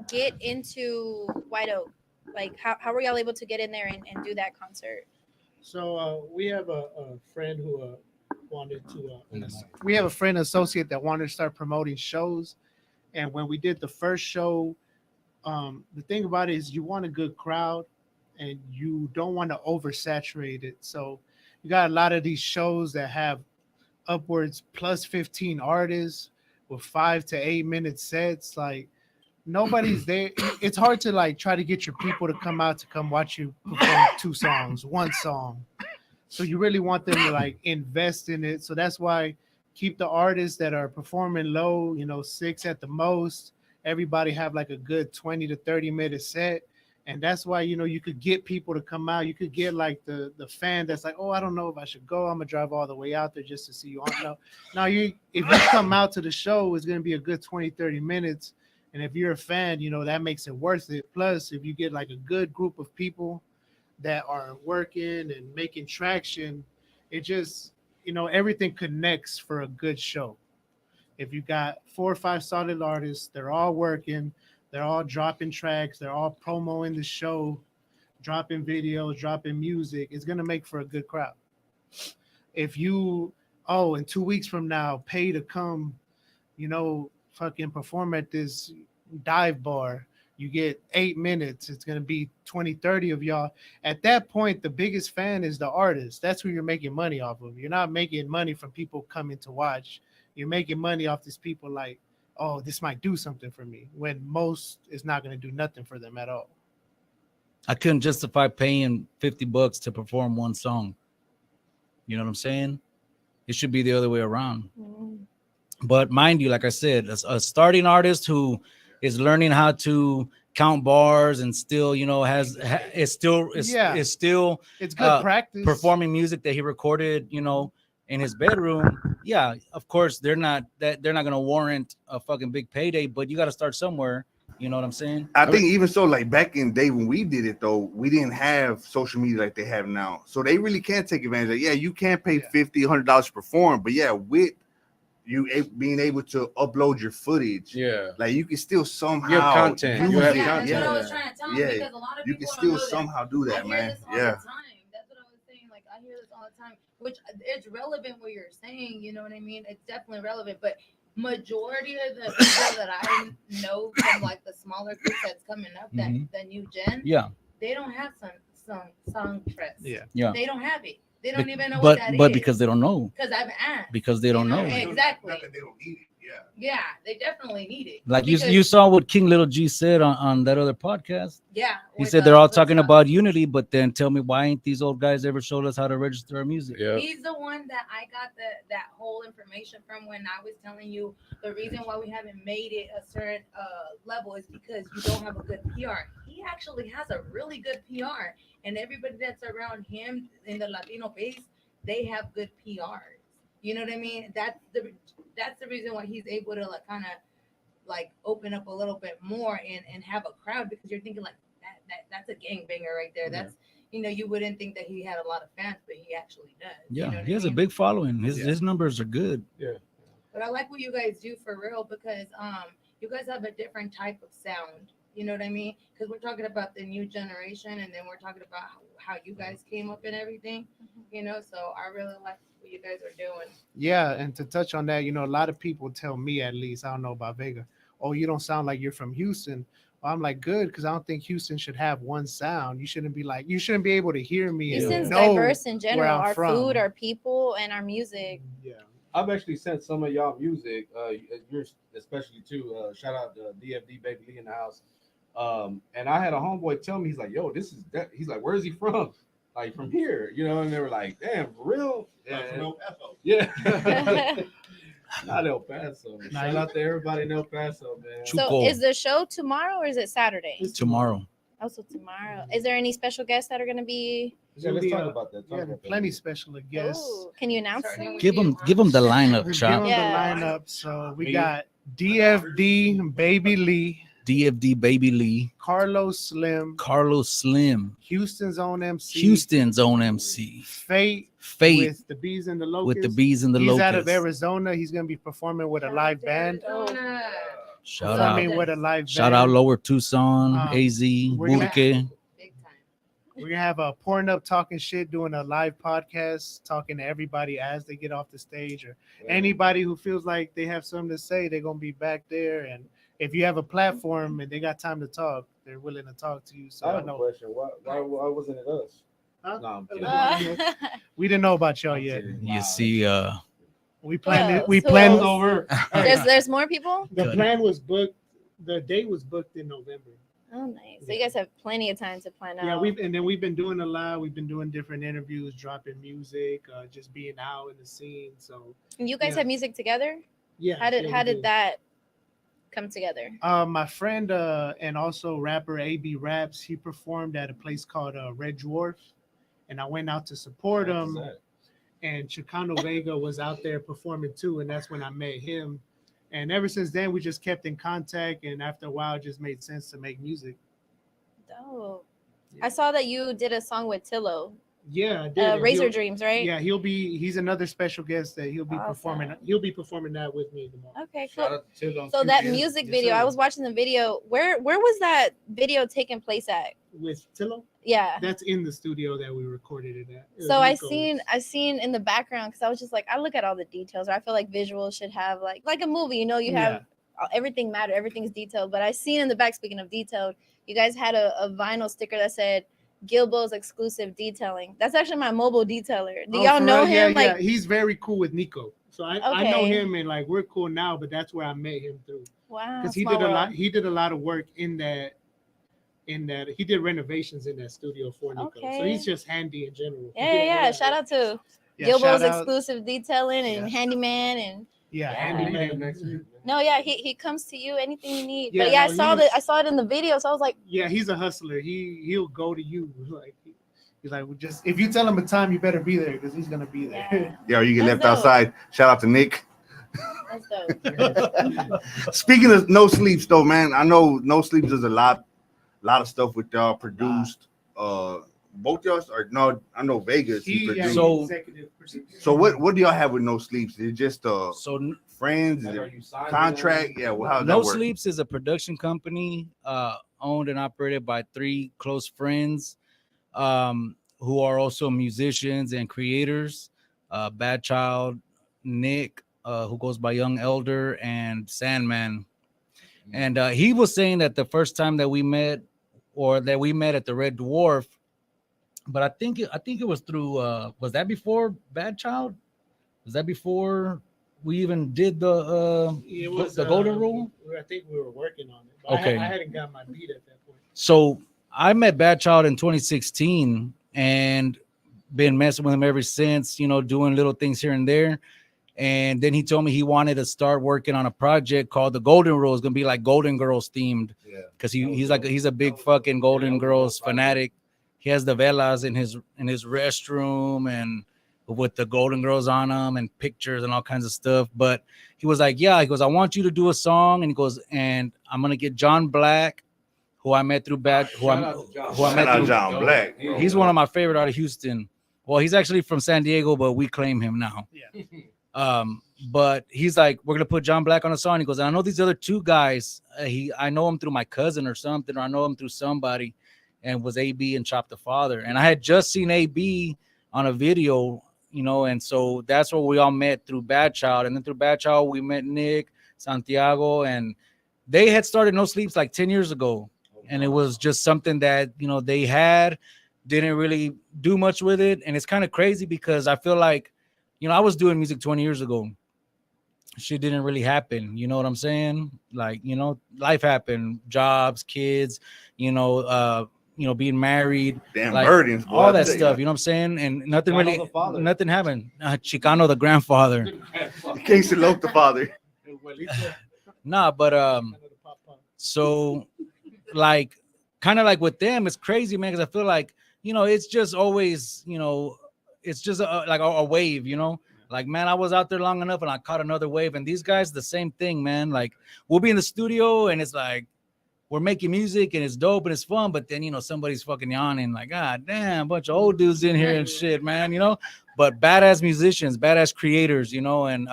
get into White Oak? Like, how were y'all able to get in there and do that concert? So we have a friend who wanted to. We have a friend associate that wanted to start promoting shows, and when we did the first show, the thing about it is you want a good crowd, and you don't want to oversaturate it. So you got a lot of these shows that have upwards plus 15 artists with 5 to 8 minute sets. Like nobody's there. It's hard to like try to get your people to come out to come watch you perform 2 songs, 1 song. So you really want them to like invest in it. So that's why keep the artists that are performing low, 6 at the most. Everybody have like a good 20 to 30 minute set. And that's why, you could get people to come out. You could get like the fan that's like, oh, I don't know if I should go. I'm gonna drive all the way out there just to see you. Now if you come out to the show, it's gonna be a good 20, 30 minutes. And if you're a fan, that makes it worth it. Plus, if you get like a good group of people that are working and making traction, it just, everything connects for a good show. If you got 4 or 5 solid artists, they're all working, they're all dropping tracks, they're all promoting the show, dropping videos, dropping music, it's going to make for a good crowd. If you, in 2 weeks from now, pay to come, fucking perform at this dive bar, you get 8 minutes, it's going to be 20, 30 of y'all. At that point, the biggest fan is the artist. That's who you're making money off of. You're not making money from people coming to watch. You're making money off these people like, oh, this might do something for me, when most is not going to do nothing for them at all. I couldn't justify paying $50 to perform 1 song. You know what I'm saying? It should be the other way around. But mind you, like I said, a starting artist who is learning how to count bars and still, it's good practice performing music that he recorded, in his bedroom. Yeah, of course they're not going to warrant a fucking big payday, but you got to start somewhere. You know what I'm saying? I think even so, like back in the day when we did it though, we didn't have social media like they have now. So they really can't take advantage of it. Yeah, you can pay $50, $100 to perform, but yeah, with you being able to upload your footage, like you can still somehow you have content. You have That's content. what I was trying to tell him, because a lot of you people can don't still know somehow do that. that, I man. hear this all the time. That's what I was saying. Like I hear this all the time, which it's relevant what you're saying. You know what I mean? It's definitely relevant, but majority of the people that I know from like the smaller groups that's coming up, that the new gen, they don't have some song trust. Yeah. They don't have it. They don't even know what that is. But because they don't know. Because I've asked. Because they don't know. Exactly. Not that they don't need it. Yeah, they definitely need it. Like you saw what King Little G said on that other podcast. Yeah. He said they're all talking about unity, but then tell me, why ain't these old guys ever showed us how to register our music? Yeah. He's the one that I got that whole information from when I was telling you the reason why we haven't made it a certain level is because you don't have a good PR. He actually has a really good PR, and everybody that's around him in the Latino base, they have good PRs. You know what I mean? That's the reason why he's able to like kind of like open up a little bit more and have a crowd, because you're thinking like that's a gangbanger right there. That's, you know, you wouldn't think that he had a lot of fans, but he actually does. Yeah, you know he has a big following. His numbers are good. Yeah. But I like what you guys do for real, because you guys have a different type of sound. You know what I mean? Because we're talking about the new generation, and then we're talking about how you guys came up and everything. You know, so I really like what you guys are doing. Yeah, and to touch on that, you know, a lot of people tell me, at least, I don't know about Vega, oh, you don't sound like you're from Houston. Well, I'm like, good, because I don't think Houston should have one sound. You shouldn't be able to hear me. Houston's and know diverse in general. where I'm Our from. food, our people, and our music. Yeah. I've actually sent some of y'all music, yours especially too. Shout out to DFD Baby Lee in the house. And I had a homeboy tell me, he's like, yo, this is that. He's like, where is he from? Like from here, you know? And they were like, damn, for real? From El Paso. Yeah. Not El Paso. Shout out to everybody in El Paso, man. So is the show tomorrow or is it Saturday? It's tomorrow. Also tomorrow. Is there any special guests that are going to be? Yeah, let's talk about that. Yeah, plenty special guests. Ooh, can you announce them? Give them the lineup, Give Chop. them the lineup. So we got DFD Baby Lee, DFD Baby Lee, Carlos Slim, Houston's own MC, Fate with the Bees and the Locusts. He's out of Arizona. He's gonna be performing with a live band. Shout out. With a live Shout band. out Lower Tucson, AZ, we're gonna- Burke. We're gonna have a pouring up talking shit, doing a live podcast, talking to everybody as they get off the stage, or anybody who feels like they have something to say, they're gonna be back there. And if you have a platform and they got time to talk, they're willing to talk to you. So I I have a know question. Why wasn't it us? Huh? No, I'm kidding. we didn't know about y'all yet. You see, We planned it. Who We else? planned over. There's more people? The plan was booked. The date was booked in November. Oh, nice. So you guys have plenty of time to plan out. Yeah, we've been doing a lot. We've been doing different interviews, dropping music, just being out in the scene. So And you guys have music together? Yeah. How did we do. that come together? My friend and also rapper AB Raps, he performed at a place called Red Dwarf, and I went out to support him. And Chicano Vega was out there performing too, and that's when I met him. And ever since then, we just kept in contact, and after a while, it just made sense to make music. Dope. I saw that you did a song with Tillo. Yeah, I did. Razor Dreams, right? Yeah, he's another special guest that he'll be performing. He'll be performing that with me tomorrow. Okay, cool. So that music video, I was watching the video. Where was that video taking place at? With Tillo? Yeah. That's in the studio that we recorded it at. So I seen in the background, because I was just like, I look at all the details. I feel like visuals should have like a movie, you know, you have everything matter, everything's detailed. But I seen in the back, speaking of detailed, you guys had a vinyl sticker that said Gilbo's exclusive detailing. That's actually my mobile detailer. Do y'all know him? Yeah, he's very cool with Nico. So I know him, and like we're cool now, but that's where I met him through. Wow. Because he did a lot of work in that he did renovations in that studio for Nico. Okay. So he's just handy in general. Yeah. Shout out to Gilbo's exclusive detailing and handyman and handyman. No, he comes to you anything you need. Yeah, but yeah, I saw it in the video, so I was like, yeah, he's a hustler. He'll go to you. Like he's like, just if you tell him a time, you better be there because he's gonna be there. Yeah, or you get left outside. Shout out to Nick. That's dope. Speaking of No Sleeps, though, man, I know No Sleeps does a lot of stuff with y'all produced. Both y'all, or no? I know Vegas. He produced. So what do y'all have with No Sleeps? Is it just friends? Is it contract? Yeah. Well, how does No that work? Sleeps is a production company owned and operated by 3 close friends who are also musicians and creators. Bad Child, Nick, who goes by Young Elder, and Sandman. And he was saying that the first time that we met, or that we met at the Red Dwarf, but I think it was through. Was that before Bad Child? Was that before we even did the Golden Rule? I think we were working on it. But Okay. I hadn't got my beat at that point. So I met Bad Child in 2016 and been messing with him ever since, you know, doing little things here and there. And then he told me he wanted to start working on a project called the Golden Rule. It's gonna be like Golden Girls themed. Yeah. Because he's a big fucking Golden Girls fanatic. He has the velas in his restroom and with the Golden Girls on them and pictures and all kinds of stuff. But he was like, yeah, he goes, I want you to do a song. And he goes, and I'm gonna get John Black, who I met through Bad, who I met through John Black. He's one of my favorite out of Houston. Well, he's actually from San Diego, but we claim him now. Yeah. But he's like, we're gonna put John Black on a song. He goes, and I know these other 2 guys. I know him through my cousin or something, or I know him through somebody, and was AB and Chop the Father. And I had just seen AB on a video, you know, and so that's where we all met through Bad Child. And then through Bad Child, we met Nick, Santiago, and they had started No Sleeps like 10 years ago. And it was just something that, you know, they didn't really do much with it. And it's kind of crazy because I feel like, you know, I was doing music 20 years ago. Shit didn't really happen. You know what I'm saying? Like, you know, life happened, jobs, kids, being married, damn like, burdens, boy, all that stuff. You know what I'm saying? And nothing happened. Chicano, the grandfather. King Salute, the father. Nah, but so like kind of like with them, it's crazy, man, because I feel like, you know, it's just always, you know, it's just like a wave, you know. Like, man, I was out there long enough and I caught another wave. And these guys, the same thing, man. Like, we'll be in the studio and it's like we're making music and it's dope and it's fun, but then, you know, somebody's fucking yawning like, God damn, bunch of old dudes in here and shit, man, you know. But badass musicians, badass creators, you know. And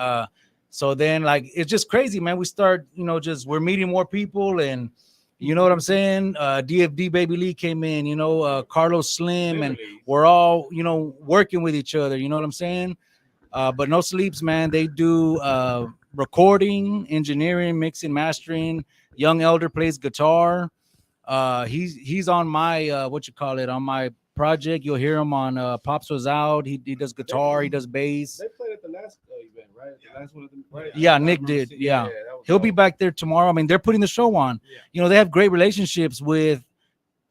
so then, like, it's just crazy, man. We start, you know, we're meeting more people, and you know what I'm saying? DFD Baby Lee came in, you know, Carlos Slim, and we're all, you know, working with each other, you know what I'm saying? But No Sleeps, man, they do recording, engineering, mixing, mastering. Young Elder plays guitar. He's on my on my project. You'll hear him on Pops Was Out. He does guitar, he does bass. They played at the last event, right? The last one of them, right? Yeah, Nick did. Yeah. He'll be back there tomorrow. I mean, they're putting the show on. Yeah. You know, they have great relationships with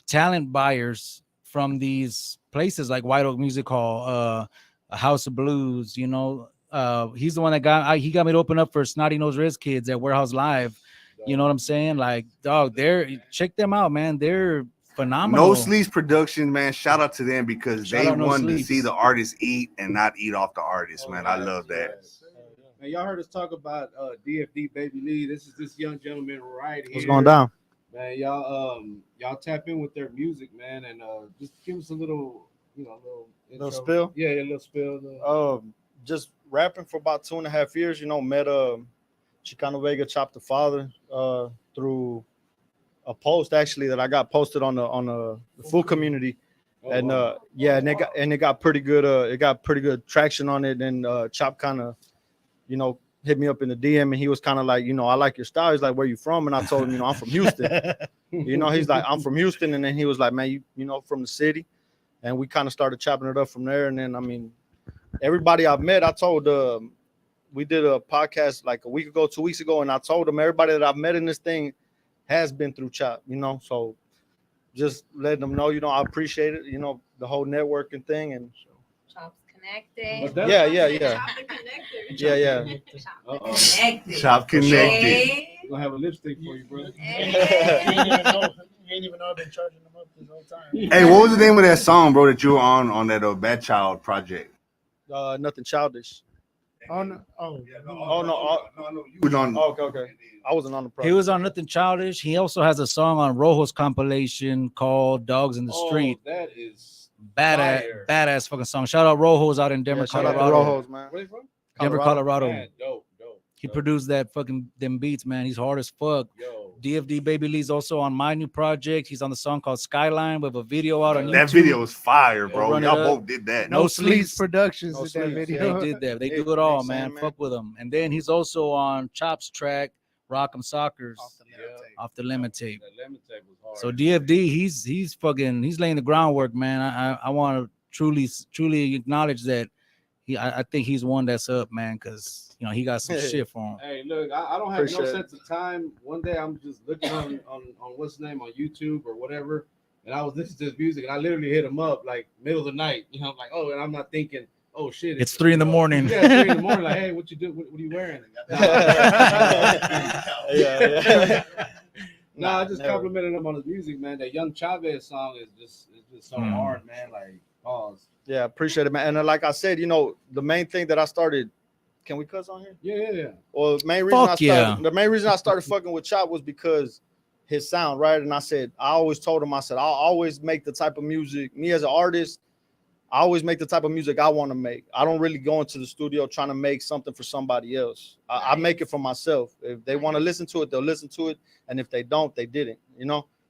talent buyers from these places like White Oak Music Hall, House of Blues. You know, he's the one that got me to open up for Snotty Nose Riz Kids at Warehouse Live. You know what I'm saying? Like, dog, check them out, man. They're phenomenal. No Sleeps Production, man. Shout out to them because they want to see the artists eat and not eat off the artists, man. I love that. Man, y'all heard us talk about DFD Baby Lee. This is this young gentleman right here. What's going down? Man, y'all tap in with their music, man, and just give us a little, you know, little spill. Yeah, a little spill. Just rapping for about 2.5 years. You know, met Chicano Vega, Chop the Father, through a post actually that I got posted on the food community, and it got pretty good. It got pretty good traction on it, and Chop kind of, you know, hit me up in the DM, and he was kind of like, you know, I like your style. He's like, where you from? And I told him, you know, I'm from Houston. You know, he's like, I'm from Houston, and then he was like, man, you know, from the city, and we kind of started chopping it up from there. And then, I mean, everybody I've met, I told we did a podcast like a week ago, 2 weeks ago, and I told them everybody that I've met in this thing has been through Chop, you know, so just letting them know, you know, I appreciate it, you know, the whole networking thing. And Chop's connected. Yeah. Chop connected. Gonna have a lipstick for you, brother. You ain't even know I've been charging them up this whole time. Hey, what was the name of that song, bro, that you were on that Bad Child project? Nothing Childish. Oh no! Oh, Oh no! You was on. Okay. I wasn't on the project. He was on Nothing Childish. He also has a song on Rojo's compilation called Dogs in the Street. that is Badass fucking song. Shout out Rojo's out in Denver, Yeah, shout out to Colorado. Rojos, man. Where you from? Denver, Colorado. Man, dope. He produced that fucking them beats, man. He's hard as fuck. Yo. DFD Baby Lee's also on my new project. He's on the song called Skyline with a video out on YouTube. That video is fire, bro. Run it Y'all up. both did that. No No Sleeps. Sleeps Productions No did Sleeps, that yeah. video. They did that. They They- do it all, they man. saying, man. Fuck with him. And then he's also on Chop's track, Rock'em Sockers, off the lemon tape. That lemon tape was hard. So DFD, he's laying the groundwork, man. I want to truly acknowledge that. I think he's one that's up, man, because he got some shit for him. Hey, look, I don't have Appreciate no it. sense of time. One day I'm just looking on what's the name on YouTube or whatever, and I was listening to his music, and I literally hit him up like middle of the night. I'm like, oh, and I'm not thinking, oh shit, It's 3 a.m. Yeah, 3 a.m. Like, hey, what you do? What are you wearing? Yeah. No, I just never. complimented him on his music, man. That Young Chavez song is just so hard, man. Like, pause. Yeah, appreciate it, man. And like I said, the main thing that I started. Can we cuss on here? Yeah. Well, the main reason Fuck the main reason I started fucking with Chop was because his sound, right? And I always told him, I'll always make the type of music, me as an artist, I always make the type of music I want to make. I don't really go into the studio trying to make something for somebody else. I make it for myself. If they want to listen to it, they'll listen to it. And if they don't, they didn't.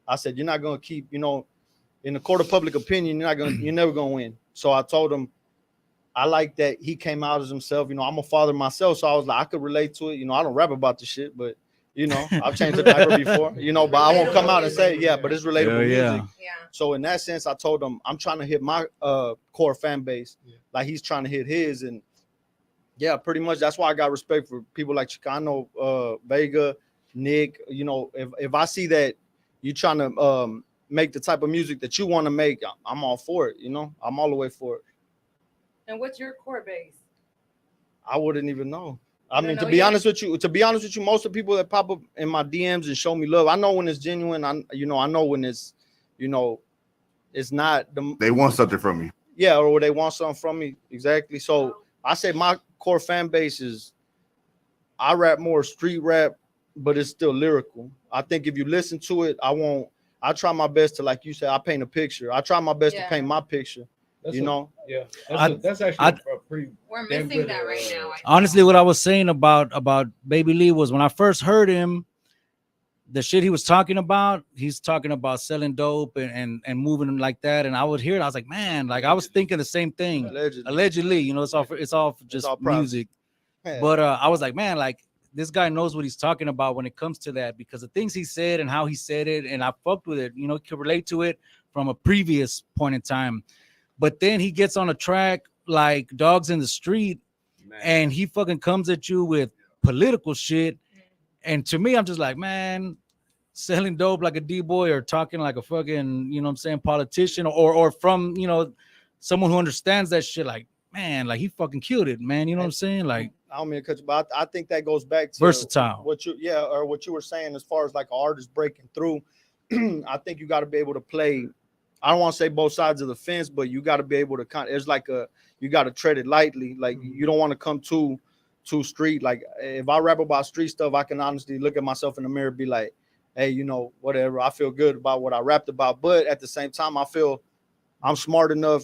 I said, you're not gonna keep, in the court of public opinion, you're never gonna win. So I told him, I like that he came out as himself. I'm a father myself, so I was like, I could relate to it. I don't rap about the shit, but I've changed the diaper before, but I won't come out and say, yeah, but it's relatable music. Yeah. So in that sense, I told him I'm trying to hit my core fan base, like he's trying to hit his, and yeah, pretty much that's why I got respect for people like Chicano Vega, Nick. If I see that you're trying to make the type of music that you want to make, I'm all for it. I'm all the way for it. And what's your core base? I wouldn't even know. I You mean, don't to know be yet? honest with you, most of the people that pop up in my DMs and show me love, I know when it's genuine. I know when it's, it's not the. They want something from you. Yeah, or they want something from me. Exactly. So I say my core fan base is, I rap more street rap, but it's still lyrical. I think if you listen to it, I try my best to, like you said, I paint a picture. I try my best to paint my picture. That's Yeah. That's actually a pretty. We're damn missing good, that right now. Honestly, what I was saying about Baby Lee was when I first heard him, the shit he was talking about, he's talking about selling dope and moving like that. And I would hear it. I was like, man, like I was thinking the same thing. Allegedly, it's all just all props. music. But I was like, man, like this guy knows what he's talking about when it comes to that, because the things he said and how he said it, and I fucked with it, could relate to it from a previous point in time. But then he gets on a track like Dogs in the Street, and he fucking comes at you with political shit. And to me, I'm just like, man, selling dope like a D-boy or talking like a fucking, politician or from, someone who understands that shit, like, man, like he fucking killed it, man. You know what I'm saying? Like, I don't mean to cut you, but I think that goes back to versatile. What you were saying as far as like an artist breaking through. I think you got to be able to play. I don't want to say both sides of the fence, but you got to be able to there's like you got to tread it lightly. Like you don't want to come too street. Like if I rap about street stuff, I can honestly look at myself in the mirror and be like, hey, whatever. I feel good about what I rapped about. But at the same time, I feel I'm smart enough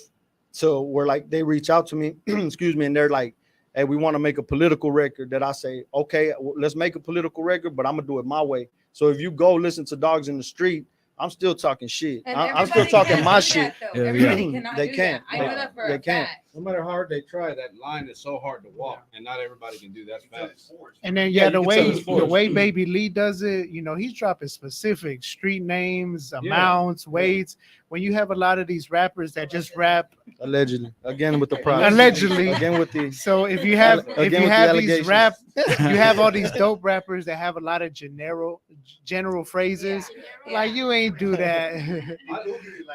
to where like they reach out to me, excuse me, and they're like, hey, we want to make a political record. That I say, okay, let's make a political record, but I'm gonna do it my way. So if you go listen to Dogs in the Street, I'm still talking shit. I'm still talking my shit. Everybody cannot They do can't. that. I know that for They a can't. fact. No matter how hard they try, that line is so hard to walk, and not everybody can do that fast. And then Yeah, the you can tell it's way forced. Baby Lee does it, he's dropping specific street names, amounts, weights. When you have a lot of these rappers that just rap Allegedly, again with the price. allegedly, Again with the. so if you have Again with the these allegations. rap, you have all these dope rappers that have a lot of general phrases. Like you ain't do that.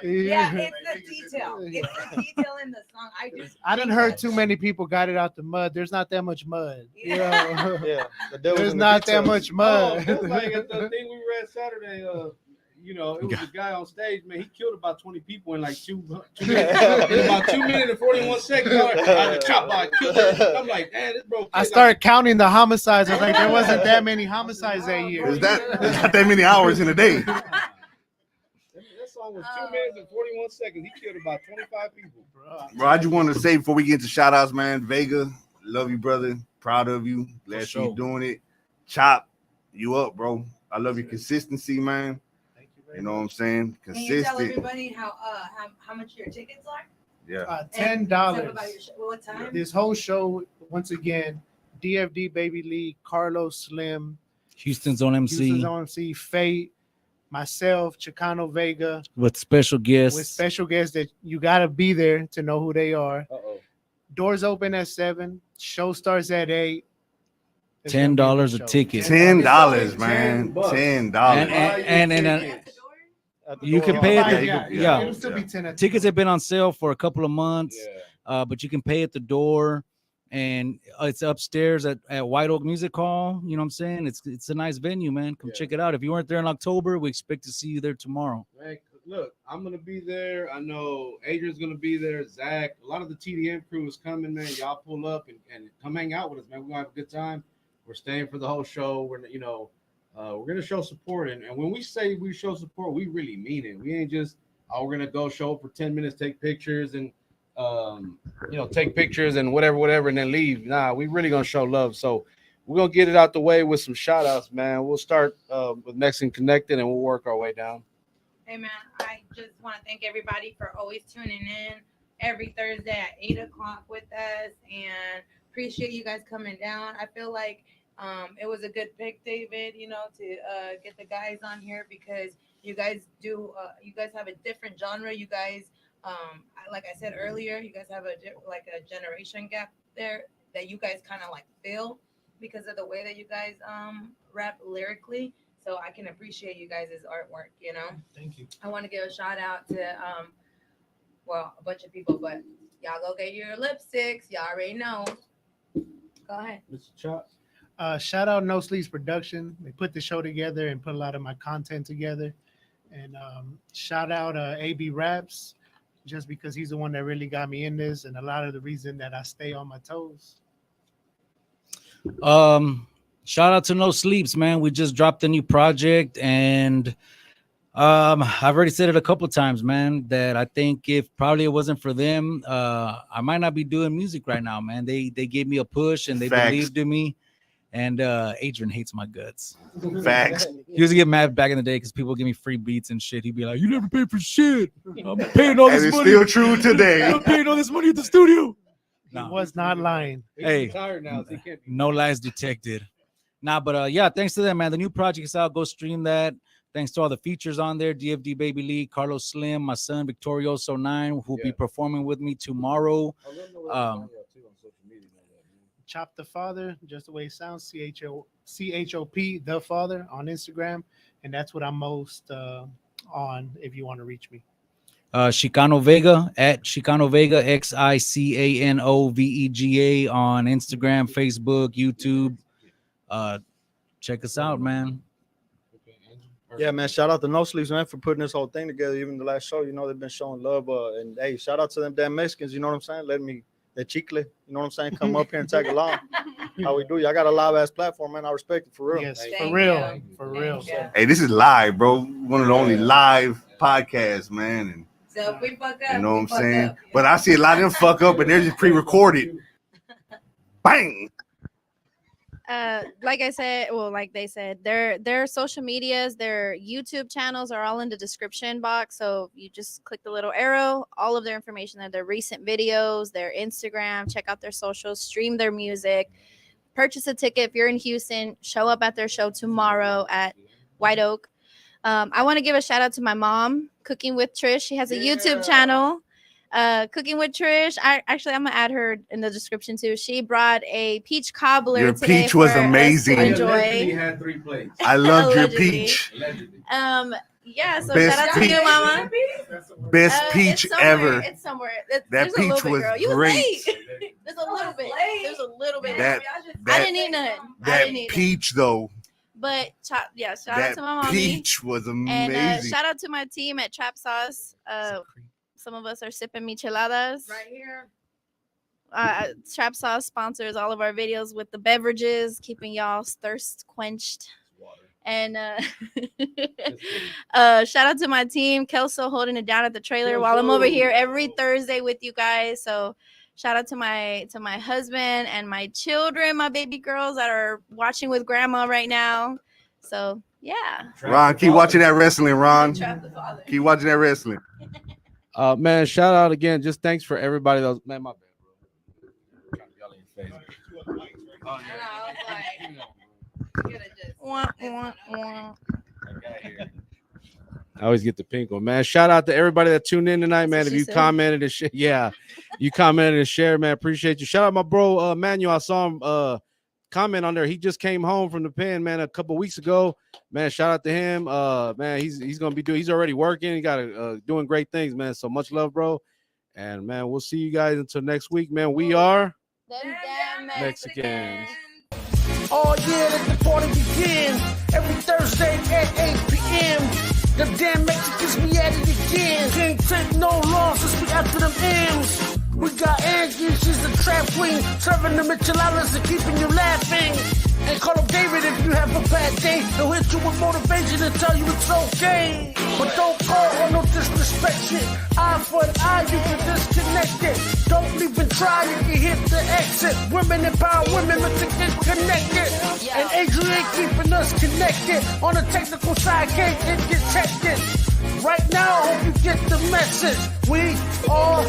Yeah, it's the detail. It's the detail in the song. I done heard too many people got it out the mud. There's not that much mud. Yeah, the devil's There's in the not that details. much mud. Just like at the thing we read Saturday, you know, it was a guy on stage, man. He killed about 20 people in like two minutes. In about 2 minutes and 41 seconds. I killed it. I'm like, man, this bro. I started counting the homicides. I was like, there wasn't that many homicides that year. There's not that many hours in a day. That song was 2 minutes and 41 seconds. He killed about 25 people. Bro, I just want to say before we get to shout outs, man, Vega, love you, brother. Proud of you. Glad you're doing it. Chop, you up, bro. I love your consistency, man. Thank you very You know what I'm saying? Can you tell Consistent. everybody how much your tickets are? Yeah. And tell them $10. about your show. What time? This whole show, once again, DFD Baby Lee, Carlos Slim, Houston's own MC Houston's own MC, Fate, myself, Chicano Vega, with special guests. with special guests that you gotta be there to know who they are. Doors open at 7. Show starts at 8. It's gonna be a $10 good a show. ticket. $10, man. $10. And you can pay Yeah, it. yeah, Yeah. It'll still be 10 at the Tickets door. have been on sale for a couple of months, but you can pay at the door, and it's upstairs at White Oak Music Hall. You know what I'm saying? It's a nice venue, man. Come check it out. If you weren't there in October, we expect to see you there tomorrow. Man, look, I'm gonna be there. I know Adrian's gonna be there. Zach, a lot of the TDM crew is coming, man. Y'all pull up and come hang out with us, man. We're gonna have a good time. We're staying for the whole show. We're gonna show support, and when we say we show support, we really mean it. We ain't just we're gonna go show up for 10 minutes, take pictures, and take pictures and whatever, and then leave. Nah, we really gonna show love. So we're gonna get it out the way with some shout outs, man. We'll start with Mexican Connected, and we'll work our way down. Hey man, I just want to thank everybody for always tuning in every Thursday at 8 o'clock with us, and appreciate you guys coming down. I feel like it was a good pick, David, to get the guys on here, because you guys have a different genre. You guys, like I said earlier, you guys have a generation gap there that you guys kind of like fill because of the way that you guys rap lyrically. So I can appreciate you guys' artwork, Thank you. I want to give a shout out to, a bunch of people, but y'all go get your lipsticks. Y'all already know. Go ahead. Mr. Chop. Shout out No Sleeves Production. They put the show together and put a lot of my content together. And shout out AB Raps, just because he's the one that really got me in this, and a lot of the reason that I stay on my toes. Shout out to No Sleeps, man. We just dropped a new project, and I've already said it a couple of times, man, that I think if probably it wasn't for them, I might not be doing music right now, man. They gave me a push, and they believed in me. And Adrian hates my guts. Facts. He used to get mad back in the day because people give me free beats and shit. He'd be like, "You never paid for shit. I'm paying all this And it's money. still true today. I'm paying all this money at the studio." He was not lying. Hey, Tired now, so he can't be. no lies detected. Nah, but yeah, thanks to them, man. The new project is out. Go stream that. Thanks to all the features on there. DFD Baby Lee, Carlos Slim, my son Victorioso 9, who'll be performing with me tomorrow. Chop the Father, just the way it sounds, CHOP, the Father on Instagram. And that's what I'm most on if you want to reach me. Chicano Vega at Chicano Vega, XICANO VEGA on Instagram, Facebook, YouTube. Check us out, man. Yeah, man. Shout out to No Sleeves, man, for putting this whole thing together. Even the last show, they've been showing love. And hey, shout out to them damn Mexicans. You know what I'm saying? Letting me, the chicle, you know what I'm saying? Come up here and tag along. How we do? Y'all got a live ass platform, man. I respect it for real. Yes, Thank for you. real. For Thank real. you. Hey, this is live, bro. One of the only live podcasts, man. And So if we fuck up, you know what I'm we fuck saying? up. But I see a lot of them fuck up and they're just pre-recorded. Bang! Like they said, their social medias, their YouTube channels are all in the description box. So you just click the little arrow, all of their information there, their recent videos, their Instagram, check out their socials, stream their music, purchase a ticket. If you're in Houston, show up at their show tomorrow at White Oak. I want to give a shout out to my mom, Cooking with Trish. She has a YouTube channel. Cooking with Trish. I'm gonna add her in the description too. She brought a peach cobbler. Your today peach was for us to amazing. enjoy. had 3 plates. I loved your Allegedly. peach. Yeah. So Best shout out to peach. you, Mama. Best It's peach somewhere. ever. It's somewhere. That There's a peach little bit, was girl. You was great. late. There's a little bit. There's a little bit. That- I didn't eat none. I That didn't eat none. peach, though. But shout out That to my mommy. peach was amazing. And shout out to my team at Trap Sauce. Some of us are sipping micheladas. Right here. Trap Sauce sponsors all of our videos with the beverages, keeping y'all's thirst quenched. And shout out to my team, Kelso, holding it down at the trailer while I'm over here every Thursday with you guys. So shout out to my husband and my children, my baby girls that are watching with grandma right now. So yeah. Ron, keep watching that wrestling, Ron. Keep watching that wrestling. Man, shout out again. Just thanks for everybody that was, man, my bad, bro. Trying to yell in your face. Oh, yeah. I always get the pink one, man. Shout out to everybody that tuned in tonight, man. If you commented and you commented and shared, man. Appreciate you. Shout out my bro Manuel. I saw him comment on there. He just came home from the pen, man, a couple weeks ago. Man, shout out to him. Man, he's gonna be he's already working. He got doing great things, man. So much love, bro. And man, we'll see you guys until next week, man. We are Mexicans. Oh yeah, let the party begin. Every Thursday at 8 p.m. The damn Mexicans, we at it again. Can't take no losses, we after them M's. We got Angie, she's the trap queen, serving the micheladas and keeping you laughing. And call up David if you have a bad day. He'll hit you with motivation and tell you it's okay. But don't call on no disrespect shit. Eye for an eye, you can disconnect it. Don't even try, you can hit the exit. Women empower women, let's get connected. And Adrian keeping us connected. On the technical side, can't get hectic. Right now, I hope you get the message. We are